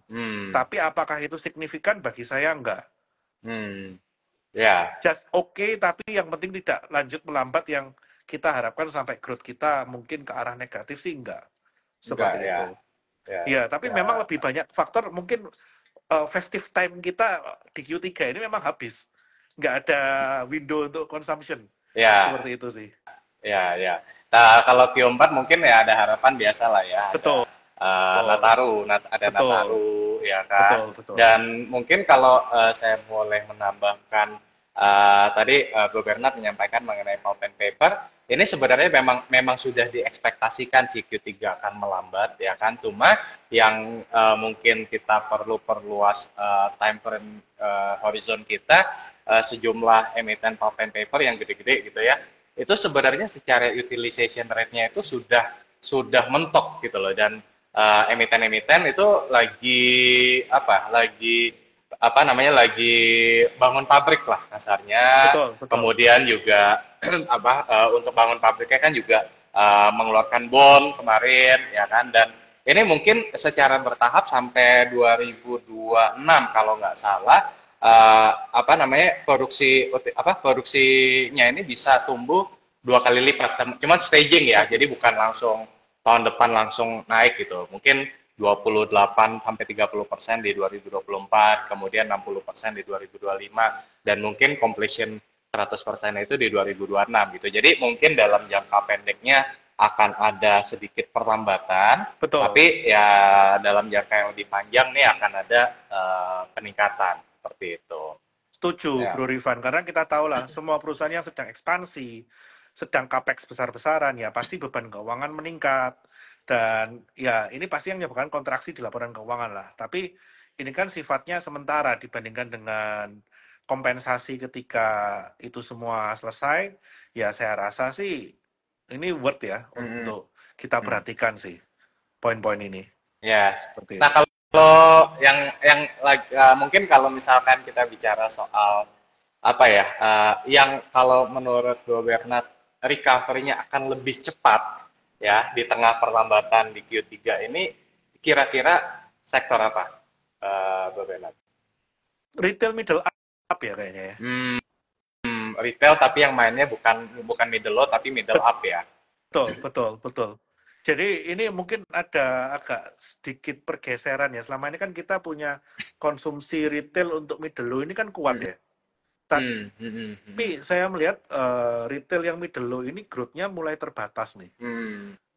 B: Tapi apakah itu signifikan? Bagi saya enggak.
C: Ya.
B: Just okay, tapi yang penting tidak lanjut melambat yang kita harapkan sampai growth kita mungkin ke arah negatif sih enggak. Seperti
C: Enggak,
B: itu.
C: Ya.
B: Ya, tapi memang lebih banyak faktor mungkin festive time kita di Q3 ini memang habis. nggak ada window untuk consumption.
C: Ya,
B: Seperti itu sih.
C: ya, ya. Nah, kalau Q4 mungkin ya ada harapan biasa lah ya, ada
B: Betul,
C: Ada
B: betul,
C: Nataru, ya kan.
B: betul, betul.
C: Dan mungkin kalau saya boleh menambahkan, tadi Bro Bernard menyampaikan mengenai pulp and paper, ini sebenarnya memang sudah diekspektasikan sih Q3 akan melambat, ya kan. Cuma yang mungkin kita perlu perluas time frame horizon kita, sejumlah emiten pulp and paper yang gede-gede gitu ya, itu sebenarnya secara utilization rate-nya itu sudah mentok gitu loh. Dan emiten-emiten itu lagi bangun pabrik lah kasarnya.
B: Betul, betul.
C: Kemudian juga untuk bangun pabriknya kan juga mengeluarkan bond kemarin, ya kan. Dan ini mungkin secara bertahap sampai 2026 kalau nggak salah, produksinya ini bisa tumbuh 2 kali lipat. Cuman staging ya, jadi bukan langsung tahun depan langsung naik gitu. Mungkin 28 sampai 30% di 2024, kemudian 60% di 2025, dan mungkin completion 100% itu di 2026 gitu. Jadi mungkin dalam jangka pendeknya akan ada sedikit perlambatan,
B: Betul.
C: tapi ya dalam jangka yang lebih panjang nih akan ada peningkatan seperti itu.
B: Setuju,
C: Ya.
B: Bro Rifan. Karena kita tahu lah, semua perusahaan yang sedang ekspansi, sedang capex besar-besaran, ya pasti beban keuangan meningkat. Dan ya ini pasti yang menyebabkan kontraksi di laporan keuangan lah. Tapi ini kan sifatnya sementara dibandingkan dengan kompensasi ketika itu semua selesai. Ya saya rasa sih ini worth ya
C: Hmm.
B: untuk kita perhatikan sih poin-poin ini.
C: Ya.
B: Seperti
C: Nah,
B: itu.
C: kalau mungkin kalau misalkan kita bicara soal apa ya, yang kalau menurut Bro Bernard recovery-nya akan lebih cepat ya di tengah perlambatan di Q3 ini, kira-kira sektor apa, Bro Bernard?
B: Retail middle up ya kayaknya ya.
C: Retail tapi yang mainnya bukan middle low tapi middle up ya.
B: Betul, betul, betul. Jadi ini mungkin ada agak sedikit pergeseran ya. Selama ini kan kita punya konsumsi retail untuk middle low ini kan kuat ya. Tapi saya melihat retail yang middle low ini growth-nya mulai terbatas nih.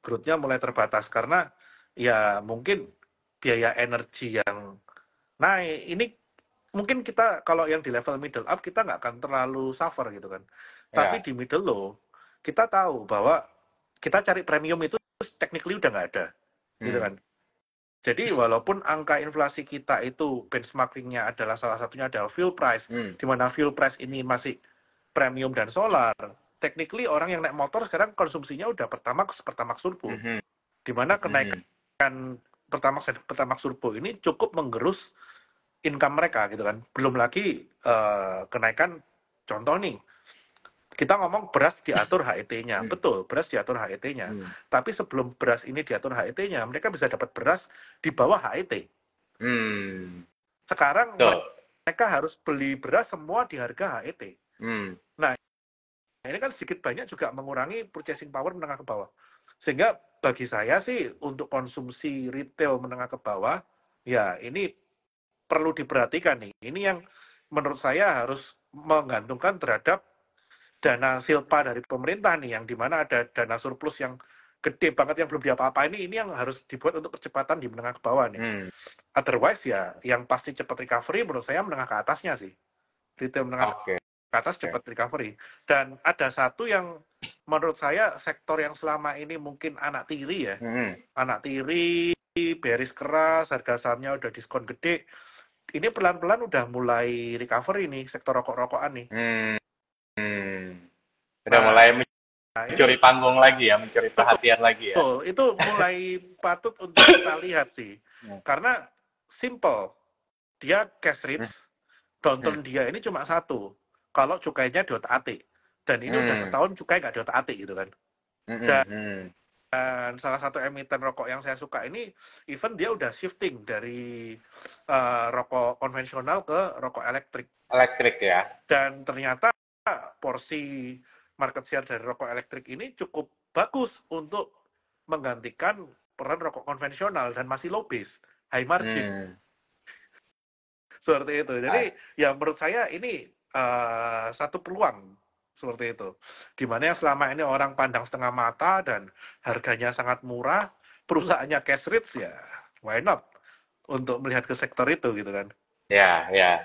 B: Growth-nya mulai terbatas karena ya mungkin biaya energi yang naik. Ini mungkin kita kalau yang di level middle up kita nggak akan terlalu suffer gitu kan. Tapi
C: Ya.
B: di middle low kita tahu bahwa kita cari premium itu technically udah nggak ada, gitu kan. Jadi walaupun angka inflasi kita itu benchmarkingnya adalah salah satunya adalah fuel price, di mana fuel price ini masih premium dan solar, technically orang yang naik motor sekarang konsumsinya udah Pertamax turbo, di mana kenaikan Pertamax turbo ini cukup menggerus income mereka gitu kan. Belum lagi kenaikan, contoh nih, kita ngomong beras diatur HET-nya, betul, beras diatur HET-nya. Tapi sebelum beras ini diatur HET-nya, mereka bisa dapat beras di bawah HET. Sekarang mereka harus beli beras semua di harga HET. Nah, ini kan sedikit banyak juga mengurangi purchasing power menengah ke bawah. Sehingga bagi saya sih untuk konsumsi retail menengah ke bawah, ya ini perlu diperhatikan nih. Ini yang menurut saya harus menggantungkan terhadap dana silpa dari pemerintah nih, yang dimana ada dana surplus yang gede banget yang belum diapa-apain ini yang harus dibuat untuk percepatan di menengah ke bawah nih. Otherwise ya yang pasti cepat recovery menurut saya menengah ke atasnya sih. Retail menengah ke atas cepat recovery. Dan ada satu yang menurut saya sektor yang selama ini mungkin anak tiri ya. Anak tiri, bearish keras, harga sahamnya udah diskon gede. Ini pelan-pelan udah mulai recovery nih sektor rokok-rokokan nih.
C: Udah mulai mencuri panggung lagi ya, mencuri perhatian lagi ya.
B: Betul, itu mulai patut untuk kita lihat sih. Karena simple, dia cash rich, downturn dia ini cuma satu. Kalau cukainya diotak-atik. Dan ini udah setahun cukai nggak diotak-atik gitu kan. Dan salah satu emiten rokok yang saya suka ini, even dia udah shifting dari rokok konvensional ke rokok elektrik.
C: Elektrik ya.
B: Dan ternyata porsi market share dari rokok elektrik ini cukup bagus untuk menggantikan peran rokok konvensional dan masih low base, high margin. Seperti itu. Jadi ya menurut saya ini satu peluang seperti itu. Di mana yang selama ini orang pandang setengah mata dan harganya sangat murah, perusahaannya cash rich ya, why not untuk melihat ke sektor itu gitu kan.
C: Ya, ya.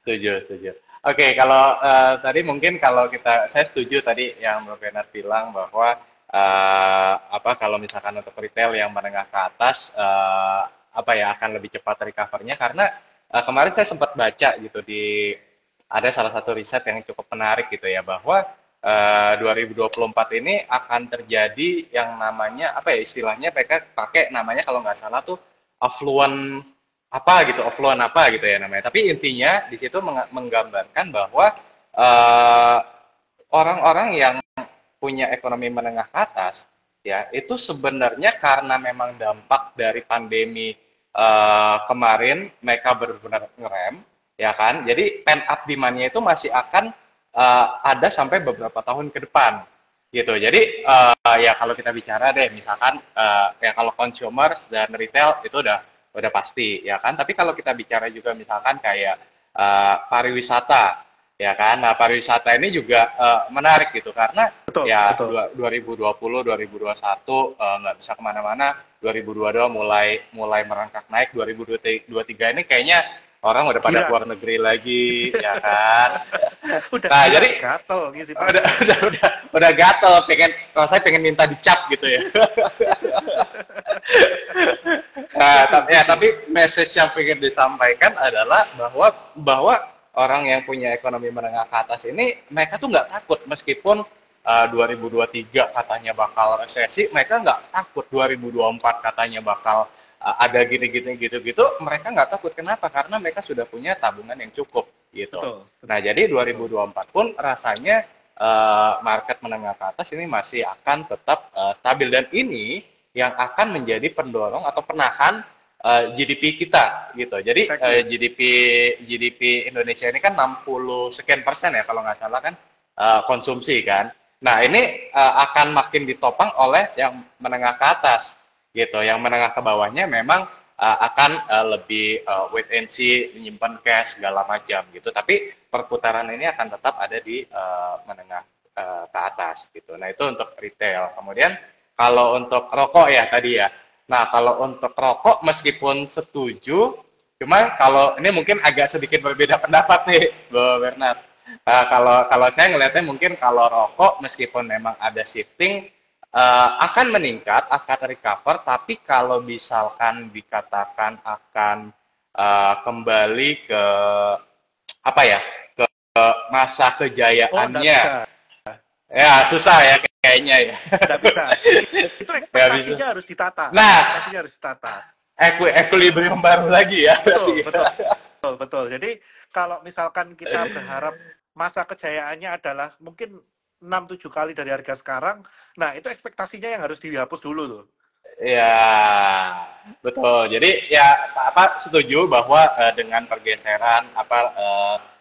C: Setuju, setuju. Oke, kalau tadi mungkin kalau saya setuju tadi yang Bro Bernard bilang bahwa apa kalau misalkan untuk retail yang menengah ke atas apa ya akan lebih cepat recover-nya karena kemarin saya sempat baca gitu ada salah satu riset yang cukup menarik gitu ya bahwa 2024 ini akan terjadi yang namanya apa ya istilahnya mereka pakai namanya kalau nggak salah tuh affluent affluent apa gitu ya namanya. Tapi intinya di situ menggambarkan bahwa eh, orang-orang yang punya ekonomi menengah ke atas, ya itu sebenarnya karena memang dampak dari pandemi kemarin mereka benar-benar ngerem, ya kan? Jadi pent up demand-nya itu masih akan ada sampai beberapa tahun ke depan, gitu. Jadi ya kalau kita bicara deh, misalkan ya kalau consumers dan retail itu udah pasti ya kan, tapi kalau kita bicara juga misalkan kayak pariwisata ya kan, nah pariwisata ini juga menarik gitu karena
B: Betul,
C: ya
B: betul.
C: 2020 2021 nggak bisa kemana-mana, 2022 mulai merangkak naik, 2023 ini kayaknya orang udah pada
B: Gila.
C: keluar negeri lagi ya kan.
B: Udah
C: Nah
B: gila,
C: jadi
B: gatel ngisi
C: udah
B: paspor.
C: udah gatel kalau saya pengen minta dicap gitu ya. Nah, tapi message yang ingin disampaikan adalah bahwa orang yang punya ekonomi menengah ke atas ini mereka tuh nggak takut meskipun 2023 katanya bakal resesi, mereka nggak takut 2024 katanya bakal ada gini-gini gitu-gitu, mereka nggak takut. Kenapa? Karena mereka sudah punya tabungan yang cukup gitu.
B: Betul,
C: Nah, jadi
B: betul.
C: 2024 pun rasanya market menengah ke atas ini masih akan tetap stabil dan ini yang akan menjadi pendorong atau penahan GDP kita gitu. Jadi
B: Exactly.
C: GDP Indonesia ini kan 60 sekian persen ya kalau nggak salah kan konsumsi kan. Nah, ini akan makin ditopang oleh yang menengah ke atas gitu. Yang menengah ke bawahnya memang akan lebih wait and see, menyimpan cash segala macam gitu. Tapi perputaran ini akan tetap ada di menengah ke atas gitu. Nah, itu untuk retail. Kemudian kalau untuk rokok ya tadi ya. Nah, kalau untuk rokok meskipun setuju, cuman kalau ini mungkin agak sedikit berbeda pendapat nih, Bu Bernard. Kalau saya ngelihatnya mungkin kalau rokok meskipun memang ada shifting akan meningkat, akan recover, tapi kalau misalkan dikatakan akan kembali ke apa ya, ke masa
B: Oh, nggak
C: kejayaannya,
B: bisa.
C: ya susah ya kayaknya ya.
B: Nggak bisa. Itu
C: Nggak bisa.
B: ekspektasinya harus ditata.
C: Nah,
B: Ekspektasinya harus ditata.
C: equilibrium baru lagi ya berarti.
B: Betul, betul, betul, betul. Jadi kalau misalkan kita berharap masa kejayaannya adalah mungkin 6-7 kali dari harga sekarang, nah itu ekspektasinya yang harus dihapus dulu tuh.
C: Ya, betul. Jadi ya apa setuju bahwa dengan pergeseran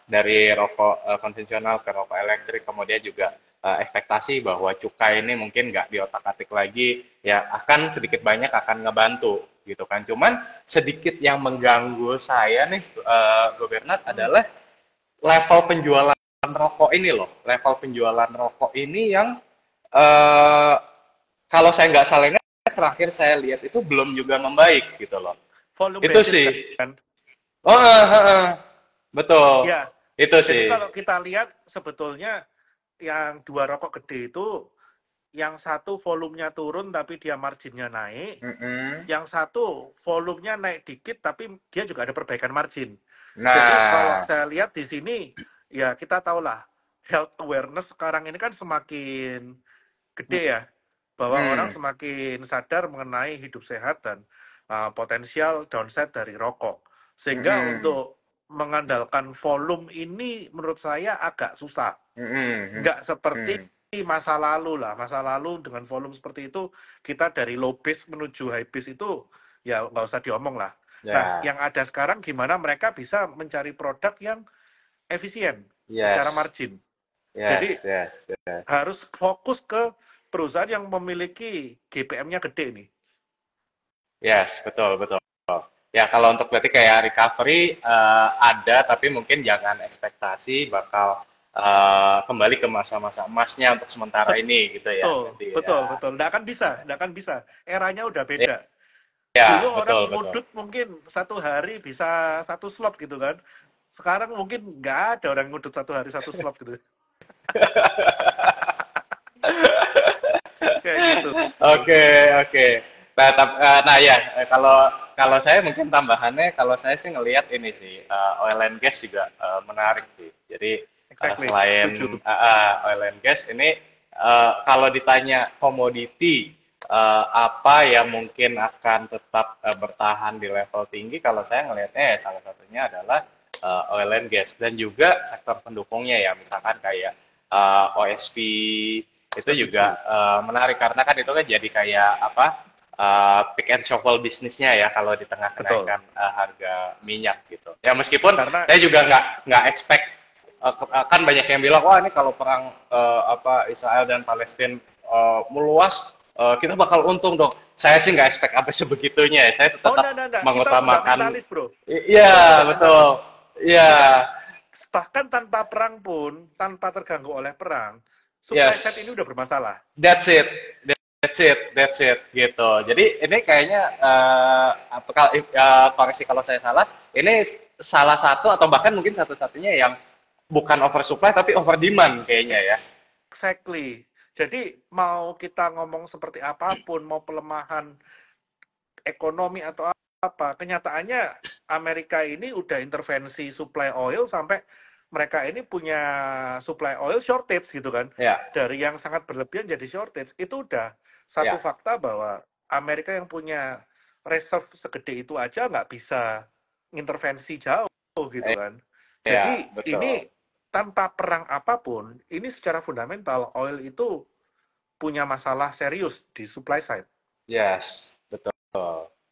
C: dari rokok konvensional ke rokok elektrik, kemudian juga ekspektasi bahwa cukai ini mungkin nggak diotak-atik lagi, ya akan sedikit banyak akan ngebantu gitu kan. Cuman sedikit yang mengganggu saya nih, Bu Bernard, adalah level penjualan rokok ini loh. Level penjualan rokok ini yang eh, kalau saya nggak salah ingat terakhir saya lihat itu belum juga membaik gitu loh.
B: Volume
C: Itu
B: basis
C: sih.
B: kan.
C: Oh, betul.
B: Ya,
C: Itu
B: jadi
C: sih.
B: kalau kita lihat sebetulnya yang dua rokok gede itu, yang satu volumenya turun tapi dia marginnya naik,
C: Mm-mm.
B: yang satu volumenya naik dikit tapi dia juga ada perbaikan margin. Jadi kalau
C: Nah,
B: saya lihat di sini, ya kita tahulah health awareness sekarang ini kan semakin gede ya, bahwa orang
C: mm,
B: semakin sadar mengenai hidup sehat dan potensial downside dari rokok. Sehingga
C: mm-mm,
B: untuk mengandalkan volume ini menurut saya agak susah.
C: mm-mm,
B: Nggak seperti
C: mm.
B: masa lalu lah. Masa lalu dengan volume seperti itu, kita dari low base menuju high base itu, ya nggak usah diomong lah. Nah,
C: Ya,
B: yang ada sekarang gimana mereka bisa mencari produk yang efisien secara
C: yes,
B: margin. Jadi
C: yes, yes, yes,
B: harus fokus ke perusahaan yang memiliki GPM-nya gede nih.
C: yes, betul, betul. Ya, kalau untuk berarti kayak recovery ada, tapi mungkin jangan ekspektasi bakal kembali ke masa-masa emasnya untuk sementara ini gitu ya.
B: Betul,
C: Berarti
B: betul,
C: ya.
B: betul. Nggak akan bisa. Eranya udah beda. Dulu
C: Ya,
B: orang
C: betul, betul.
B: ngudut mungkin satu hari bisa satu slot gitu kan. Sekarang mungkin nggak ada orang ngudut satu hari satu slot gitu. Kayak gitu.
C: Oke, oke. Nah, nah ya, kalau kalau saya mungkin tambahannya, kalau saya sih ngelihat ini sih, oil and gas juga menarik sih. Jadi
B: Exactly, setuju.
C: selain oil and gas ini, kalau ditanya komoditi apa yang mungkin akan tetap bertahan di level tinggi, kalau saya ngelihatnya salah satunya adalah oil and gas dan juga sektor pendukungnya ya, misalkan kayak OSP itu
B: Setuju.
C: juga menarik karena kan itu kan jadi kayak apa pick and shovel bisnisnya ya kalau di tengah
B: Betul.
C: kenaikan harga minyak gitu. Ya meskipun
B: Karena
C: saya juga nggak expect kan banyak yang bilang wah ini kalau perang apa Israel dan Palestina meluas kita bakal untung dong. Saya sih nggak expect apa sebegitunya. Saya
B: oh
C: tetap
B: enggak. Kita
C: mengutamakan.
B: fundamentalis, Bro. Kita
C: Iya
B: fundamentalis.
C: betul. Iya.
B: Bahkan tanpa perang pun, tanpa terganggu oleh perang, supply side ini
C: Yes.
B: udah bermasalah.
C: That's it. That's it, gitu. Jadi ini kayaknya koreksi kalau saya salah, ini salah satu atau bahkan mungkin satu-satunya yang bukan oversupply tapi over demand kayaknya ya.
B: Exactly. Jadi mau kita ngomong seperti apapun, mau pelemahan ekonomi atau apa, kenyataannya Amerika ini udah intervensi supply oil sampai mereka ini punya supply oil shortage gitu kan.
C: Ya,
B: Dari yang sangat berlebihan jadi shortage, itu udah satu
C: ya,
B: fakta bahwa Amerika yang punya reserve segede itu aja nggak bisa intervensi jauh gitu
C: eh,
B: kan.
C: ya,
B: Jadi ini
C: betul.
B: tanpa perang apapun, ini secara fundamental oil itu punya masalah serius di supply side.
C: Yes, betul.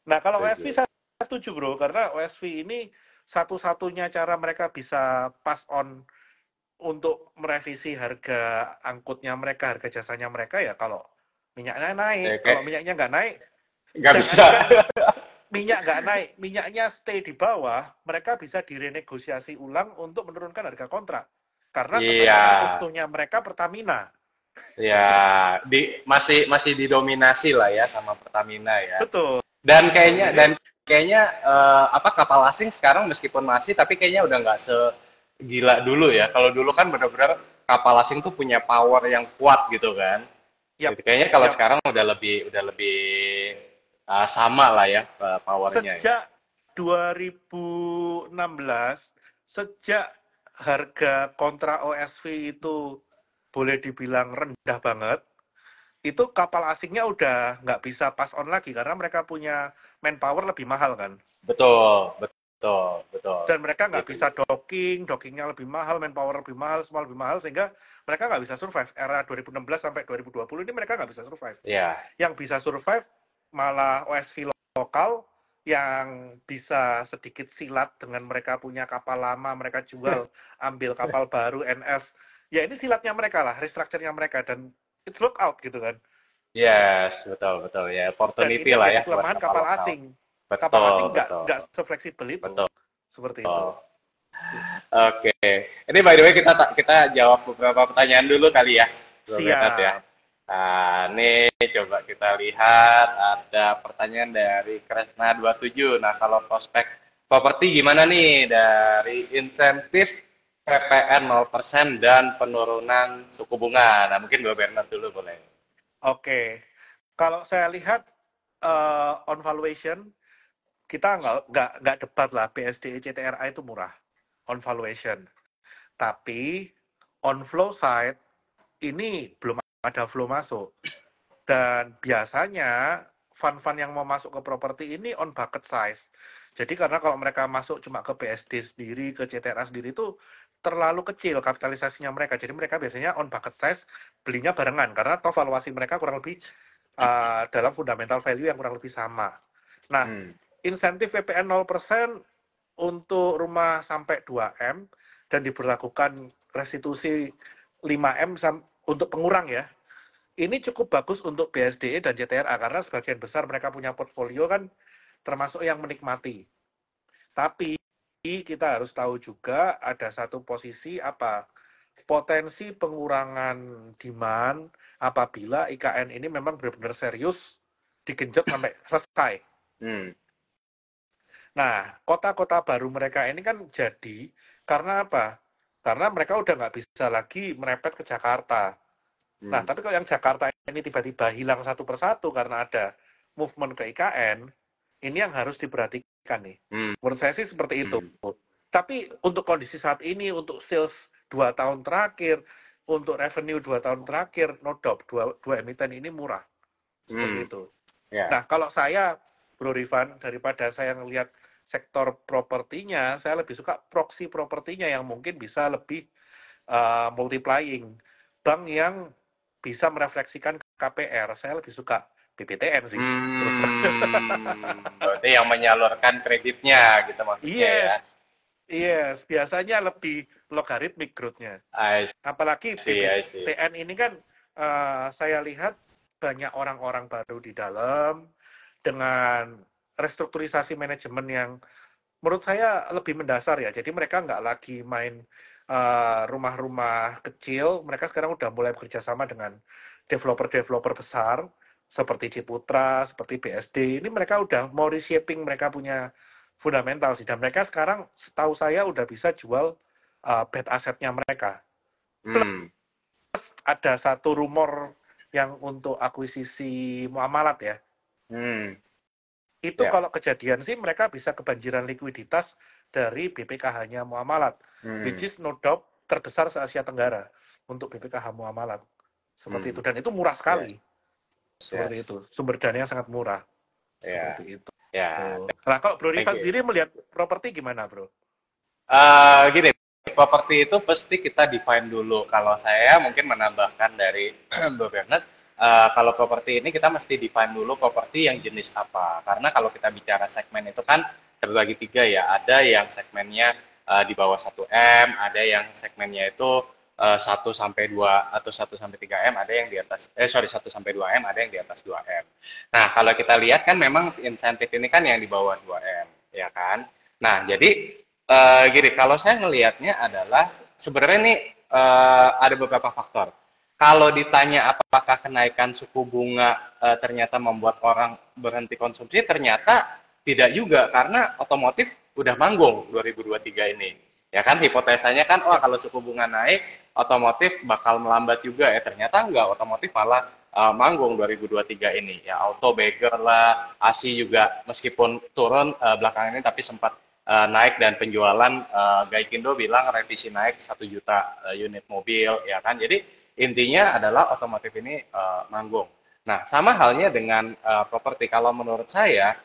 B: Nah, kalau OSV
C: Setuju.
B: saya setuju, Bro, karena OSV ini satu-satunya cara mereka bisa pass on untuk merevisi harga angkutnya mereka, harga jasanya mereka ya kalau minyaknya naik.
C: Oke,
B: Kalau minyaknya nggak naik,
C: nggak bisa.
B: jangankan minyak nggak naik, minyaknya stay di bawah, mereka bisa direnegosiasi ulang untuk menurunkan harga kontrak. Karena
C: Iya,
B: kebanyakan musuhnya mereka Pertamina.
C: ya, masih masih didominasi lah ya sama Pertamina ya.
B: Betul.
C: Dan
B: Betul.
C: kayaknya
B: Jadi
C: dan kayaknya apa kapal asing sekarang meskipun masih tapi kayaknya udah nggak segila dulu ya. Kalau dulu kan benar-benar kapal asing tuh punya power yang kuat gitu kan.
B: yap,
C: Jadi kayaknya kalau
B: yap.
C: sekarang udah lebih sama lah ya powernya ya.
B: Sejak 2016, sejak harga kontra OSV itu boleh dibilang rendah banget, itu kapal asingnya udah nggak bisa pass on lagi karena mereka punya manpower lebih mahal kan.
C: Betul, betul, betul.
B: Dan mereka nggak
C: Gitu.
B: bisa dockingnya lebih mahal, manpower lebih mahal, semua lebih mahal, sehingga mereka nggak bisa survive. Era 2016 sampai 2020 ini mereka nggak bisa survive.
C: Ya,
B: Yang bisa survive malah OSV lokal yang bisa sedikit silat dengan mereka punya kapal lama, mereka jual, ambil kapal baru, NS. Ya ini silatnya mereka lah, restructure-nya mereka, dan it work out gitu kan.
C: yes, betul, betul ya.
B: Dan
C: Opportunity
B: ini yang
C: lah
B: jadi
C: ya buat
B: kelemahan
C: kapal
B: kapal
C: lokal.
B: asing. Kapal asing
C: Betul, betul,
B: nggak sefleksibel itu.
C: betul.
B: Seperti itu.
C: Oke, ini by the way kita jawab beberapa pertanyaan dulu kali ya, Bro Bernard ya.
B: Siap.
C: Nah, ini coba kita lihat ada pertanyaan dari Kresna27. Nah, kalau prospek properti gimana nih dari insentif PPN 0% dan penurunan suku bunga? Nah, mungkin Bro Bernard dulu boleh.
B: Oke. Kalau saya lihat on valuation, kita nggak debat lah, BSDE CTRA itu murah on valuation. Tapi on flow side ini belum ada flow masuk. Dan biasanya fund-fund yang mau masuk ke properti ini on bucket size. Jadi karena kalau mereka masuk cuma ke BSD sendiri, ke CTRA sendiri itu terlalu kecil kapitalisasinya mereka. Jadi mereka biasanya on bucket size belinya barengan karena toh valuasi mereka kurang lebih dalam fundamental value yang kurang lebih sama. Nah, insentif PPN 0% untuk rumah sampai 2M dan diberlakukan restitusi 5M untuk pengurang ya. Ini cukup bagus untuk BSDE dan CTRA karena sebagian besar mereka punya portfolio kan termasuk yang menikmati. Tapi kita harus tahu juga ada satu posisi apa potensi pengurangan demand apabila IKN ini memang benar-benar serius digenjot sampai selesai. Nah, kota-kota baru mereka ini kan jadi karena apa? Karena mereka udah nggak bisa lagi merepet ke Jakarta. Nah, tapi kalau yang Jakarta ini tiba-tiba hilang satu persatu karena ada movement ke IKN, ini yang harus diperhatikan nih. Menurut saya sih seperti itu. Tapi untuk kondisi saat ini, untuk sales 2 tahun terakhir, untuk revenue 2 tahun terakhir, no doubt, dua emiten ini murah. Seperti itu. Nah, kalau saya, Bro Rifan, daripada saya ngelihat sektor propertinya, saya lebih suka proxy propertinya yang mungkin bisa lebih multiplying. Bank yang bisa merefleksikan KPR, saya lebih suka BBTN sih. Terus
C: berarti yang menyalurkan kreditnya gitu maksudnya ya.
B: Yes, biasanya lebih logaritmik growth-nya. Apalagi BBTN ini kan saya lihat banyak orang-orang baru di dalam dengan restrukturisasi manajemen yang menurut saya lebih mendasar ya. Jadi mereka nggak lagi main rumah-rumah kecil, mereka sekarang udah mulai bekerja sama dengan developer-developer besar seperti Ciputra, seperti BSD. Ini mereka udah mau reshaping, mereka punya fundamental sih. Dan mereka sekarang setahu saya udah bisa jual bad asetnya mereka. Plus ada satu rumor yang untuk akuisisi muamalat ya. Itu kalau kejadian sih mereka bisa kebanjiran likuiditas dari BPKH-nya muamalat, which is no doubt terbesar se-Asia Tenggara untuk BPKH muamalat. Seperti itu, dan itu murah sekali. Seperti itu, sumber dananya sangat murah. Seperti itu. Nah, kalau Bro Rifan sendiri melihat properti gimana, Bro?
C: Gini, properti itu pasti kita define dulu. Kalau saya mungkin menambahkan dari Bro Bernard, kalau properti ini kita mesti define dulu properti yang jenis apa. Karena kalau kita bicara segmen itu kan terbagi 3 ya. Ada yang segmennya di bawah 1M, ada yang segmennya itu 1 sampai 2 atau 1 sampai 3M, ada yang di atas 1 sampai 2M, ada yang di atas 2M. Nah, kalau kita lihat kan memang insentif ini kan yang di bawah 2M, ya kan? Nah, jadi gini, kalau saya ngelihatnya adalah sebenarnya ini ada beberapa faktor. Kalau ditanya apakah kenaikan suku bunga ternyata membuat orang berhenti konsumsi, ternyata tidak juga, karena otomotif udah manggung 2023 ini. Ya kan, hipotesanya kan, kalau suku bunga naik, otomotif bakal melambat juga. Ternyata enggak, otomotif malah manggung 2023 ini. Ya, auto bagger lah, ASI juga meskipun turun belakangan ini, tapi sempat naik, dan penjualan Gaikindo bilang revisi naik 1 juta unit mobil, ya kan. Jadi intinya adalah otomotif ini manggung. Nah, sama halnya dengan properti. Kalau menurut saya,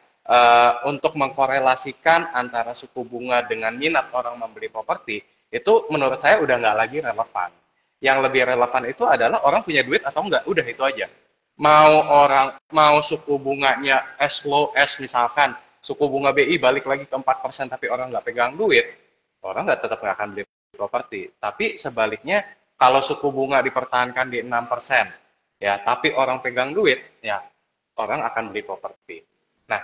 C: untuk mengkorelasikan antara suku bunga dengan minat orang membeli properti, itu menurut saya udah nggak lagi relevan. Yang lebih relevan itu adalah orang punya duit atau enggak, udah itu aja. Mau suku bunganya as low as misalkan suku bunga BI balik lagi ke 4%, tapi orang nggak pegang duit, orang tetap nggak akan beli properti. Tapi sebaliknya, kalau suku bunga dipertahankan di 6%, ya, tapi orang pegang duit, ya, orang akan beli properti. Nah,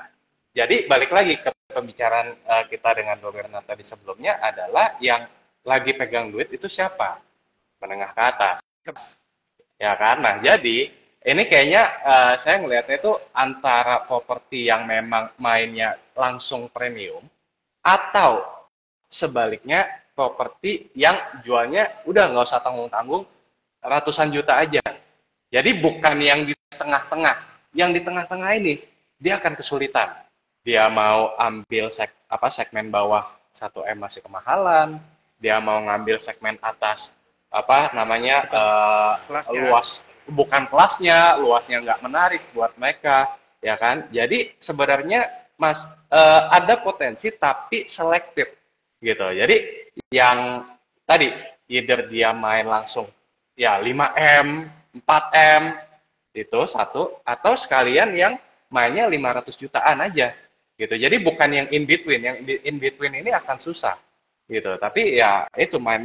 C: jadi balik lagi ke pembicaraan kita dengan Bernard tadi sebelumnya adalah yang lagi pegang duit itu siapa? Menengah ke atas. Ya kan? Nah, jadi ini kayaknya saya ngelihatnya itu antara properti yang memang mainnya langsung premium, atau sebaliknya properti yang jualnya udah nggak usah tanggung-tanggung, ratusan juta aja. Jadi bukan yang di tengah-tengah. Yang di tengah-tengah ini dia akan kesulitan. Dia mau ambil segmen bawah 1M masih kemahalan, dia mau ngambil segmen atas luas, bukan kelasnya, luasnya nggak menarik buat mereka, ya kan. Jadi sebenarnya ada potensi tapi selektif gitu. Jadi yang tadi either dia main langsung ya 5M, 4M itu satu, atau sekalian yang mainnya 500 jutaan aja gitu. Jadi bukan yang in between. Yang in between ini akan susah gitu. Tapi ya itu main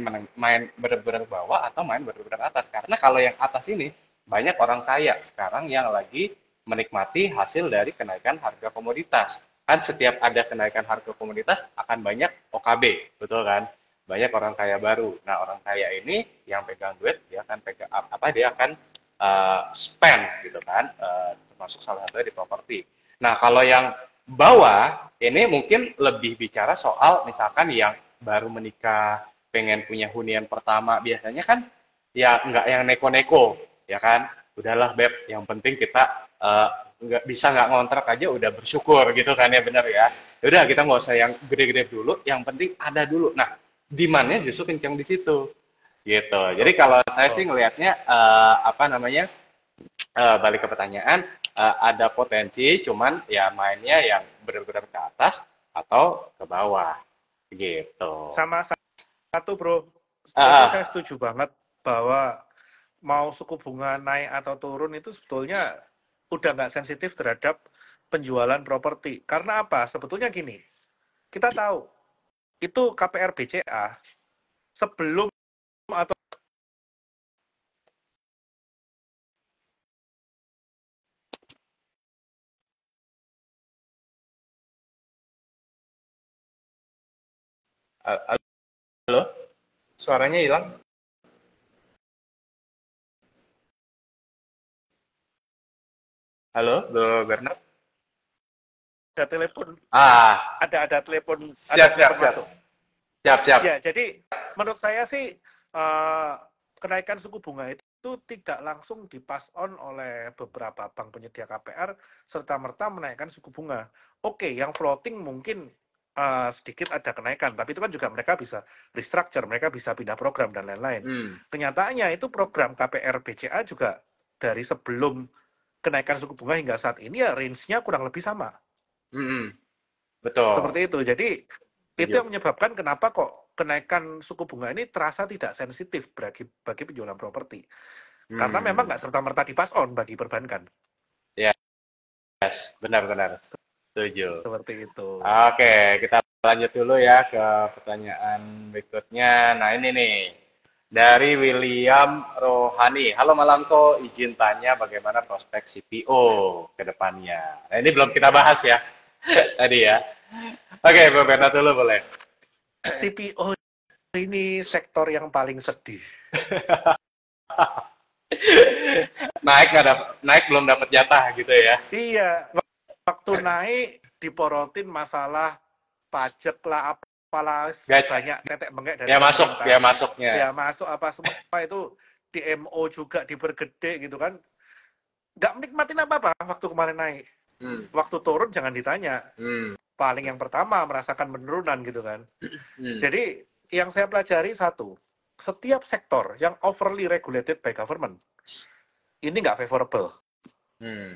C: benar-benar bawah atau main benar-benar atas. Karena kalau yang atas ini banyak orang kaya sekarang yang lagi menikmati hasil dari kenaikan harga komoditas. kan setiap ada kenaikan harga komoditas akan banyak OKB, betul kan? Banyak orang kaya baru. Nah, orang kaya ini yang pegang duit, dia akan pegang apa? Dia akan spend gitu kan, termasuk salah satunya di properti. Nah, kalau yang bawah ini mungkin lebih bicara soal misalkan yang baru menikah, pengen punya hunian pertama, biasanya kan ya nggak yang neko-neko, ya kan? Udahlah Beb, yang penting kita nggak bisa nggak ngontrak aja udah bersyukur gitu kan ya, benar ya. Udah kita nggak usah yang gede-gede dulu, yang penting ada dulu. Nah, demand-nya justru kencang di situ gitu. Jadi kalau saya sih ngelihatnya apa namanya, balik ke pertanyaan, ada potensi, cuman ya mainnya yang benar-benar ke atas atau ke bawah gitu.
B: Sama satu bro, itu saya
C: Ah,
B: setuju banget bahwa mau suku bunga naik atau turun itu sebetulnya udah nggak sensitif terhadap penjualan properti. Karena apa? Sebetulnya gini, kita tahu itu KPR BCA sebelum atau
C: halo, suaranya hilang. Halo, Bro Bernard.
B: ada telepon,
C: Ah,
B: ada
C: siap, siap,
B: telepon
C: siap,
B: masuk.
C: siap, siap.
B: Ya, jadi menurut saya sih kenaikan suku bunga itu tidak langsung dipass on oleh beberapa bank penyedia KPR serta merta menaikkan suku bunga. Oke, yang floating mungkin sedikit ada kenaikan, tapi itu kan juga mereka bisa restructure, mereka bisa pindah program dan lain-lain.
C: Hmm,
B: Kenyataannya itu program KPR BCA juga dari sebelum kenaikan suku bunga hingga saat ini ya range-nya kurang lebih sama.
C: hmm, hmm. Betul,
B: Seperti itu. Jadi itu
C: setuju.
B: yang menyebabkan kenapa kok kenaikan suku bunga ini terasa tidak sensitif bagi penjualan properti. Karena memang
C: Hmm,
B: nggak serta-merta di pass on bagi perbankan.
C: yes, benar-benar setuju.
B: Seperti itu.
C: Oke, kita lanjut dulu ya ke pertanyaan berikutnya. Nah, ini nih. Dari William Rohani. Halo Malamko, izin tanya bagaimana prospek CPO ke depannya. Nah, ini belum kita bahas ya. Tadi ya. Oke, Bro Bernard dulu boleh.
B: CPO ini sektor yang paling sedih.
C: Naik nggak dapat, naik belum dapat jatah gitu ya.
B: Iya, waktu naik diporotin masalah pajak lah, apalah
C: Gak,
B: banyak tetek bengek dari
C: ya masuk,
B: pemerintah.
C: ya masuknya.
B: Ya masuk apa semua itu DMO juga dipergede gitu kan. Nggak menikmatin apa-apa waktu kemarin naik.
C: Hmm,
B: Waktu turun jangan ditanya.
C: hmm,
B: Paling yang pertama merasakan penurunan gitu kan.
C: hmm,
B: Jadi yang saya pelajari satu, setiap sektor yang overly regulated by government ini nggak favorable
C: hmm,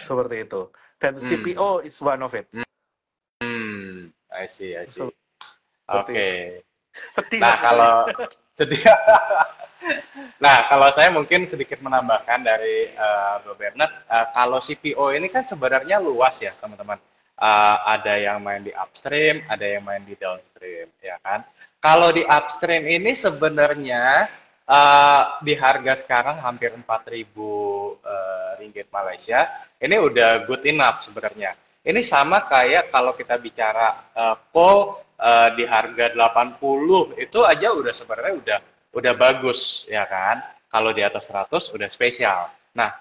B: seperti itu. Dan
C: hmm,
B: CPO is one of it.
C: hmm. I see, I see.
B: Seperti itu.
C: Oke.
B: Sedih
C: Nah,
B: lah pokoknya.
C: kalau sedih. Nah, kalau saya mungkin sedikit menambahkan dari Bro Bernard, kalau CPO ini kan sebenarnya luas ya, teman-teman. Ada yang main di upstream, ada yang main di downstream, ya kan? Kalau di upstream ini sebenarnya di harga sekarang hampir 4.000 ringgit Malaysia, ini udah good enough sebenarnya. Ini sama kayak kalau kita bicara coal di harga 80 itu aja udah sebenarnya udah bagus ya kan. Kalau di atas 100 udah spesial. Nah,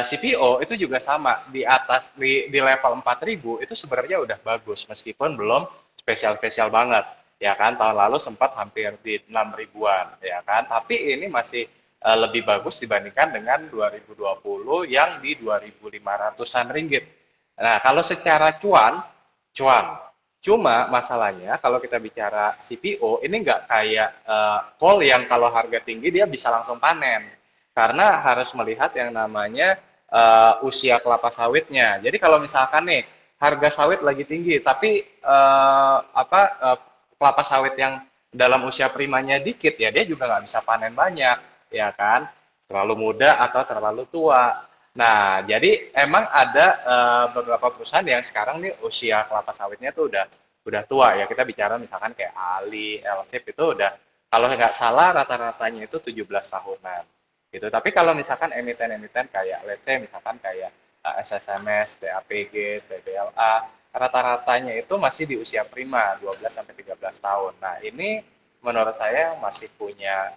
C: CPO itu juga sama di atas di level 4.000 itu sebenarnya udah bagus meskipun belum spesial-spesial banget ya kan. Tahun lalu sempat hampir di 6 ribuan ya kan. Tapi ini masih lebih bagus dibandingkan dengan 2020 yang di 2.500-an ringgit. Nah, kalau secara cuan, cuan. Cuma masalahnya kalau kita bicara CPO ini nggak kayak call yang kalau harga tinggi dia bisa langsung panen. Karena harus melihat yang namanya usia kelapa sawitnya. Jadi kalau misalkan nih harga sawit lagi tinggi, tapi kelapa sawit yang dalam usia primanya dikit ya dia juga nggak bisa panen banyak, ya kan? Terlalu muda atau terlalu tua. Nah, jadi emang ada beberapa perusahaan yang sekarang nih usia kelapa sawitnya tuh udah tua ya. Kita bicara misalkan kayak Ali, Elsip itu udah kalau nggak salah rata-ratanya itu 17 tahunan gitu. Tapi kalau misalkan emiten-emiten kayak let's say misalkan kayak SSMS, TAPG, TBLA, rata-ratanya itu masih di usia prima, 12 sampai 13 tahun. Nah, ini menurut saya masih punya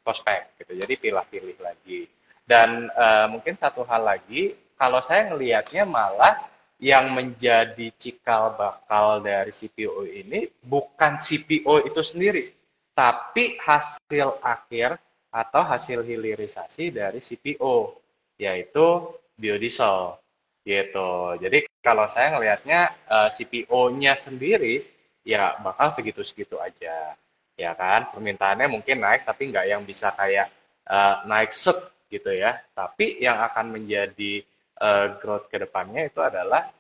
C: prospek gitu. Jadi pilih-pilih lagi. Dan mungkin satu hal lagi, kalau saya ngelihatnya malah yang menjadi cikal bakal dari CPO ini bukan CPO itu sendiri, tapi hasil akhir atau hasil hilirisasi dari CPO, yaitu biodiesel gitu. Jadi kalau saya ngelihatnya CPO-nya sendiri ya bakal segitu-segitu aja, ya kan? Permintaannya mungkin naik, tapi nggak yang bisa kayak naik set gitu ya. Tapi yang akan menjadi growth ke depannya itu adalah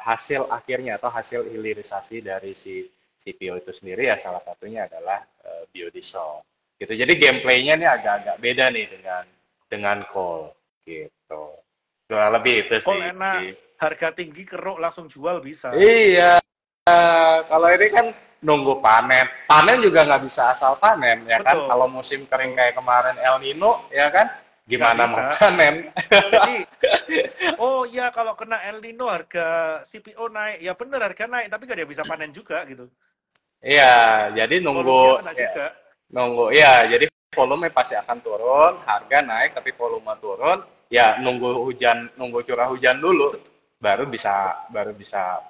C: hasil akhirnya atau hasil hilirisasi dari si CPO itu sendiri ya, salah satunya adalah biodiesel gitu. Jadi gameplaynya nih agak-agak beda nih dengan coal gitu. Kurang lebih itu
B: Kol
C: sih.
B: enak, harga tinggi keruk langsung jual bisa.
C: Iya, kalau ini kan nunggu panen. Panen juga nggak bisa asal panen, ya kan?
B: Betul.
C: Kalau musim kering kayak kemarin El Nino, ya kan?
B: Nggak
C: Gimana mau
B: bisa.
C: panen?
B: Jadi, oh ya kalau kena El Nino harga CPO naik, ya bener harga naik, tapi nggak dia bisa panen juga gitu.
C: Iya, jadi
B: Volumenya
C: nunggu,
B: kena
C: ya,
B: juga.
C: ya, jadi volume pasti akan turun, harga naik, tapi volume turun. Ya, nunggu curah hujan dulu, baru bisa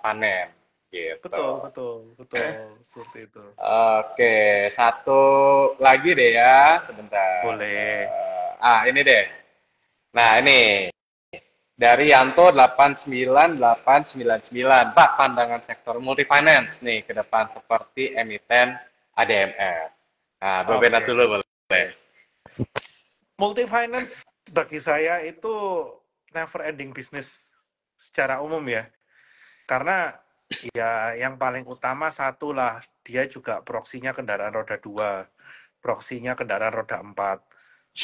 C: panen, gitu.
B: Betul, betul, betul, seperti itu.
C: Oke, satu lagi deh ya, sebentar.
B: Boleh.
C: Ini deh. Nah, ini dari Yanto 89899. Pak, pandangan sektor multifinance nih ke depan seperti emiten ADMR. Nah, Bapak
B: Oke.
C: dulu boleh.
B: Multifinance bagi saya itu never ending business secara umum ya. Karena ya yang paling utama satu lah, dia juga proksinya kendaraan roda 2, proksinya kendaraan roda 4.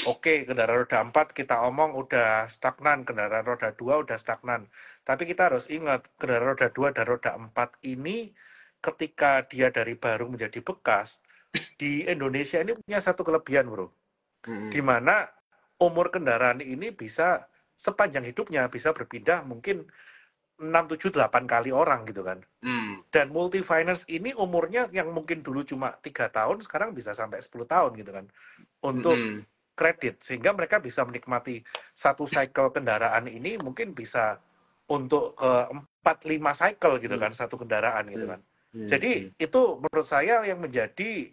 B: Oke, kendaraan roda 4 kita omong udah stagnan, kendaraan roda 2 udah stagnan. Tapi kita harus ingat, kendaraan roda 2 dan roda 4 ini ketika dia dari baru menjadi bekas, di Indonesia ini punya satu kelebihan, bro. Di mana umur kendaraan ini bisa sepanjang hidupnya bisa berpindah mungkin 6, 7, 8 kali orang gitu kan. Dan multifinance ini umurnya yang mungkin dulu cuma 3 tahun, sekarang bisa sampai 10 tahun gitu kan. Untuk kredit, sehingga mereka bisa menikmati satu cycle kendaraan ini mungkin bisa untuk 4-5 cycle gitu kan, satu kendaraan gitu kan. Jadi itu menurut saya yang menjadi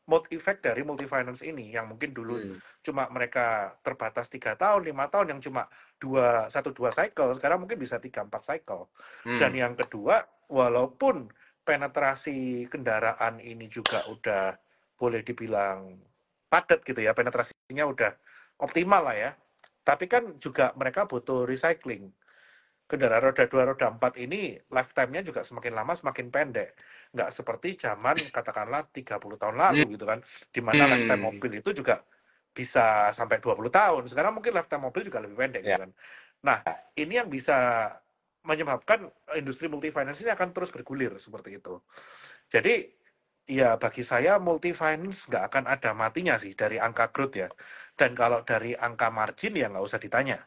B: mode effect dari multifinance ini, yang mungkin dulu cuma mereka terbatas 3 tahun, 5 tahun, yang cuma 1-2 cycle, sekarang mungkin bisa 3-4 cycle. Dan yang kedua, walaupun penetrasi kendaraan ini juga udah boleh dibilang padat gitu ya, penetrasinya udah optimal lah ya, tapi kan juga mereka butuh recycling. Kendaraan roda 2, roda 4 ini lifetime-nya juga semakin lama semakin pendek. Nggak seperti zaman katakanlah 30 tahun lalu gitu kan, di mana lifetime mobil itu juga bisa sampai 20 tahun. Sekarang mungkin lifetime mobil juga lebih pendek gitu kan. Nah, ini yang bisa menyebabkan industri multifinance ini akan terus bergulir seperti itu. Jadi, ya bagi saya multifinance nggak akan ada matinya sih dari angka growth ya. Dan kalau dari angka margin ya nggak usah ditanya.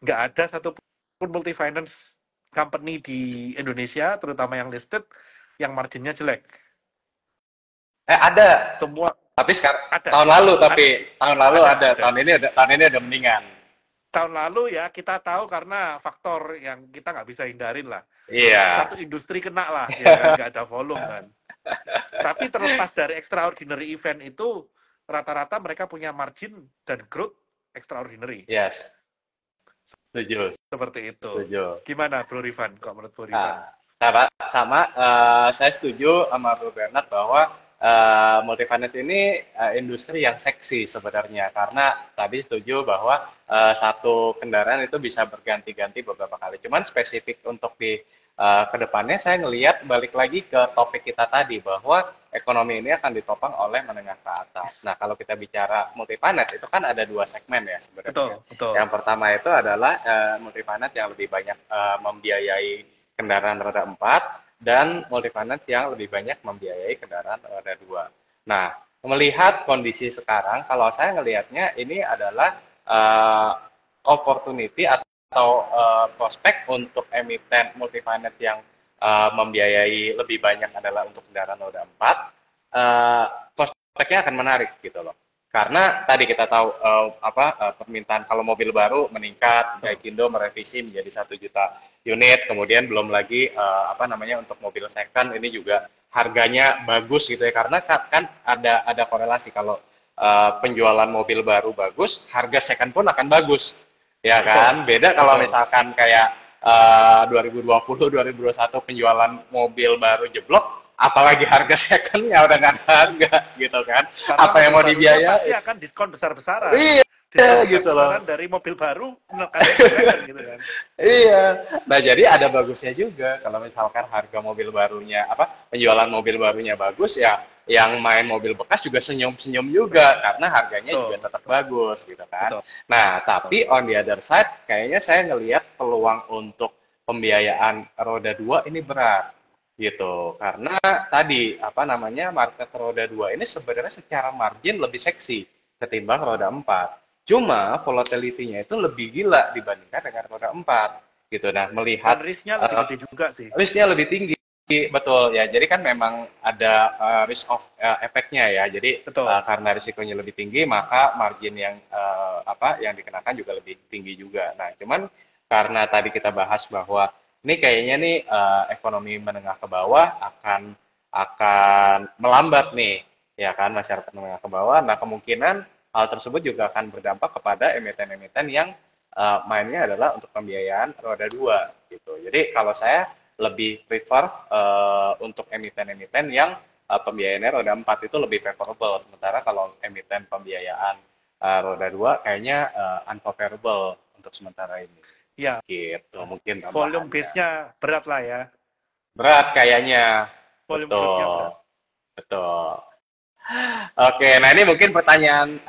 B: Nggak ada satupun multifinance company di Indonesia, terutama yang listed, yang marginnya jelek.
C: Ada.
B: Semua
C: Tapi sekarang
B: ada.
C: tahun lalu
B: Ada.
C: tahun ini ada mendingan.
B: Tahun lalu ya kita tahu karena faktor yang kita nggak bisa hindarin lah.
C: Iya.
B: Satu industri kena lah, ya kan, nggak ada volume kan. Tapi terlepas dari extraordinary event itu, rata-rata mereka punya margin dan growth extraordinary.
C: Yes. Setuju.
B: Seperti itu.
C: Setuju.
B: Gimana Bro Rifan? Kok menurut Bro Rifan?
C: Sama, saya setuju sama Bro Bernard bahwa multifinance ini industri yang seksi sebenarnya, karena tadi setuju bahwa satu kendaraan itu bisa berganti-ganti beberapa kali. Cuman spesifik untuk di kedepannya saya ngelihat balik lagi ke topik kita tadi bahwa ekonomi ini akan ditopang oleh menengah ke atas. Nah, kalau kita bicara multifinance itu kan ada 2 segmen ya sebenarnya.
B: Betul.
C: Yang pertama itu adalah multifinance yang lebih banyak membiayai kendaraan roda 4 dan multifinance yang lebih banyak membiayai kendaraan roda 2. Nah, melihat kondisi sekarang, kalau saya ngelihatnya ini adalah opportunity atau prospek untuk emiten multi-finance yang membiayai lebih banyak adalah untuk kendaraan roda 4, prospeknya akan menarik gitu loh. Karena tadi kita tahu permintaan kalau mobil baru meningkat, Gaikindo merevisi menjadi 1 juta unit, kemudian belum lagi untuk mobil second ini juga harganya bagus gitu ya, karena kan ada korelasi kalau penjualan mobil baru bagus, harga second pun akan bagus, ya kan? Beda kalau misalkan kayak 2020, 2021 penjualan mobil baru jeblok, apalagi harga secondnya udah nggak ada harga gitu kan.
B: Karena
C: Apa yang mau dibiayai?
B: pasti akan diskon besar-besaran.
C: Iya, gitu loh.
B: Dari mobil baru menekan second gitu kan.
C: Iya. Nah, jadi ada bagusnya juga kalau misalkan harga mobil barunya penjualan mobil barunya bagus ya, yang main mobil bekas juga senyum-senyum juga karena harganya juga tetap bagus gitu kan. Nah, tapi on the other side kayaknya saya ngelihat peluang untuk pembiayaan roda 2 ini berat gitu. Karena tadi market roda 2 ini sebenarnya secara margin lebih seksi ketimbang roda 4. Cuma volatility-nya itu lebih gila dibandingkan dengan roda 4 gitu. Nah, melihat
B: risk-nya lebih gede juga sih.
C: Risk-nya lebih tinggi, betul ya. Jadi kan memang ada risk of efeknya ya. Jadi karena risikonya lebih tinggi, maka margin yang yang dikenakan juga lebih tinggi juga. Nah, cuman karena tadi kita bahas bahwa ini kayaknya nih ekonomi menengah ke bawah akan melambat nih, ya kan, masyarakat menengah ke bawah. Nah, kemungkinan hal tersebut juga akan berdampak kepada emiten-emiten yang mainnya adalah untuk pembiayaan roda 2 gitu. Jadi kalau saya lebih prefer untuk emiten-emiten yang pembiayaannya roda 4 itu lebih favorable. Sementara kalau emiten pembiayaan roda 2 kayaknya unfavorable untuk sementara ini.
B: Ya.
C: Gitu, mungkin
B: volume base-nya berat lah ya.
C: Berat kayaknya.
B: Volume growth-nya berat.
C: Betul. Oke, nah ini mungkin pertanyaan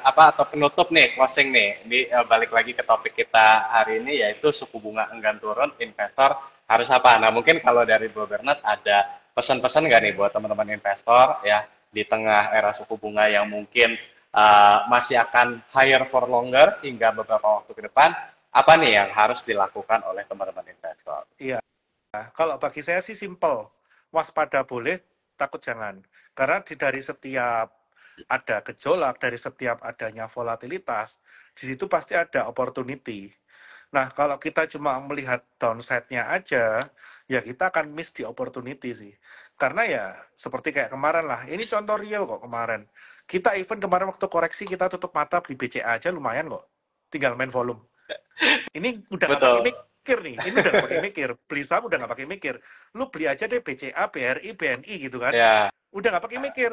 C: atau penutup nih, closing nih. Ini balik lagi ke topik kita hari ini, yaitu suku bunga enggan turun, investor harus apa? Nah, mungkin kalau dari Bro Bernard ada pesan-pesan nggak nih buat teman-teman investor ya di tengah era suku bunga yang mungkin masih akan higher for longer hingga beberapa waktu ke depan, apa nih yang harus dilakukan oleh teman-teman investor?
B: Iya, kalau bagi saya sih simple, waspada boleh, takut jangan. Karena dari setiap ada gejolak, dari setiap adanya volatilitas, di situ pasti ada opportunity. Nah, kalau kita cuma melihat downside-nya aja, ya kita akan miss di opportunity sih. Karena ya, seperti kayak kemarin lah, ini contoh real kok kemarin. Kita even kemarin waktu koreksi, kita tutup mata beli BCA aja lumayan kok. Tinggal main volume. Ini udah nggak pakai mikir nih, ini udah nggak pakai mikir. Beli saham udah nggak pakai mikir. Lu beli aja deh BCA, BRI, BNI gitu kan. Udah nggak pakai mikir,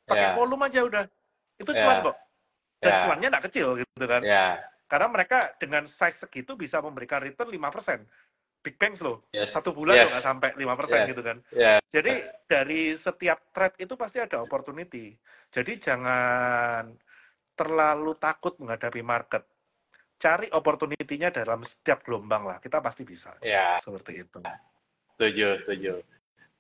B: pakai volume aja udah. Itu cuan kok. Dan cuannya nggak kecil gitu kan. Karena mereka dengan size segitu bisa memberikan return 5%. Big banks loh. 1 bulan loh nggak sampai 5% gitu kan. Jadi dari setiap trade itu pasti ada opportunity. Jadi jangan terlalu takut menghadapi market. Cari opportunity-nya dalam setiap gelombang lah. Kita pasti bisa. Seperti itu.
C: Setuju.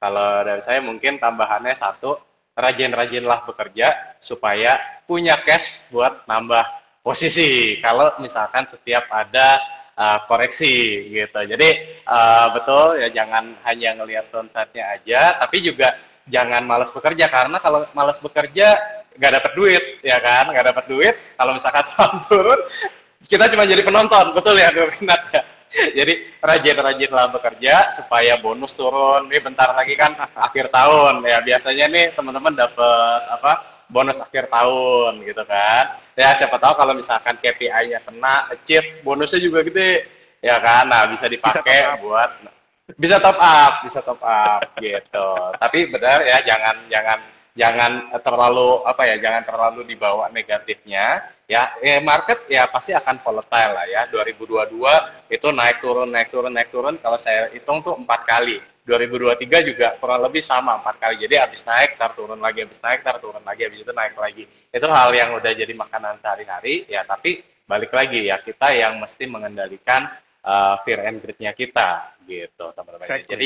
C: Kalau dari saya mungkin tambahannya satu, rajin-rajinlah bekerja supaya punya cash buat nambah posisi. Kalau misalkan setiap ada koreksi gitu. Jadi betul ya, jangan hanya ngelihat downside-nya aja, tapi juga jangan malas bekerja, karena kalau malas bekerja nggak dapat duit, ya kan? Nggak dapat duit. Kalau misalkan saham turun, kita cuma jadi penonton, betul ya, Dominat ya. Jadi rajin-rajinlah bekerja supaya bonus turun. Ini bentar lagi kan akhir tahun ya, biasanya nih teman-teman dapat bonus akhir tahun gitu kan. Ya siapa tahu kalau misalkan KPI-nya kena, achieve, bonusnya juga gede ya kan. Nah, bisa dipakai buat bisa top up gitu. Tapi benar ya, jangan terlalu jangan terlalu dibawa negatifnya ya. Market ya pasti akan volatile lah ya. 2022 itu naik turun, kalau saya hitung tuh 4 kali. 2023 juga kurang lebih sama 4 kali. Jadi habis naik tar turun lagi, habis naik tar turun lagi, habis itu naik lagi. Itu hal yang udah jadi makanan sehari-hari ya. Tapi balik lagi ya, kita yang mesti mengendalikan fear and greed-nya kita gitu, teman-teman.
B: Exactly.
C: Jadi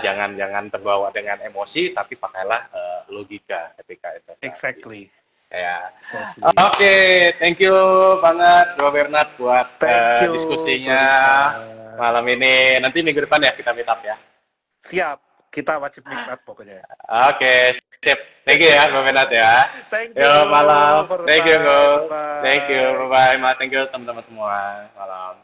C: jangan terbawa dengan emosi, tapi pakailah logika ketika investasi.
B: Exactly.
C: Ya.
B: Exactly.
C: Oke, thank you banget Bro Bernard buat
B: Thank you,
C: diskusinya
B: Bro.
C: malam ini. Nanti minggu depan ya kita meet up ya.
B: Siap, kita wajib meet up pokoknya.
C: Oke, sip. Thank you ya Bro Bernard ya.
B: Thank you
C: Yo, malam.
B: for the
C: Thank you,
B: time.
C: Bro. Thank you.
B: Bye-bye.
C: Bye-bye. Thank you teman-teman semua. Malam.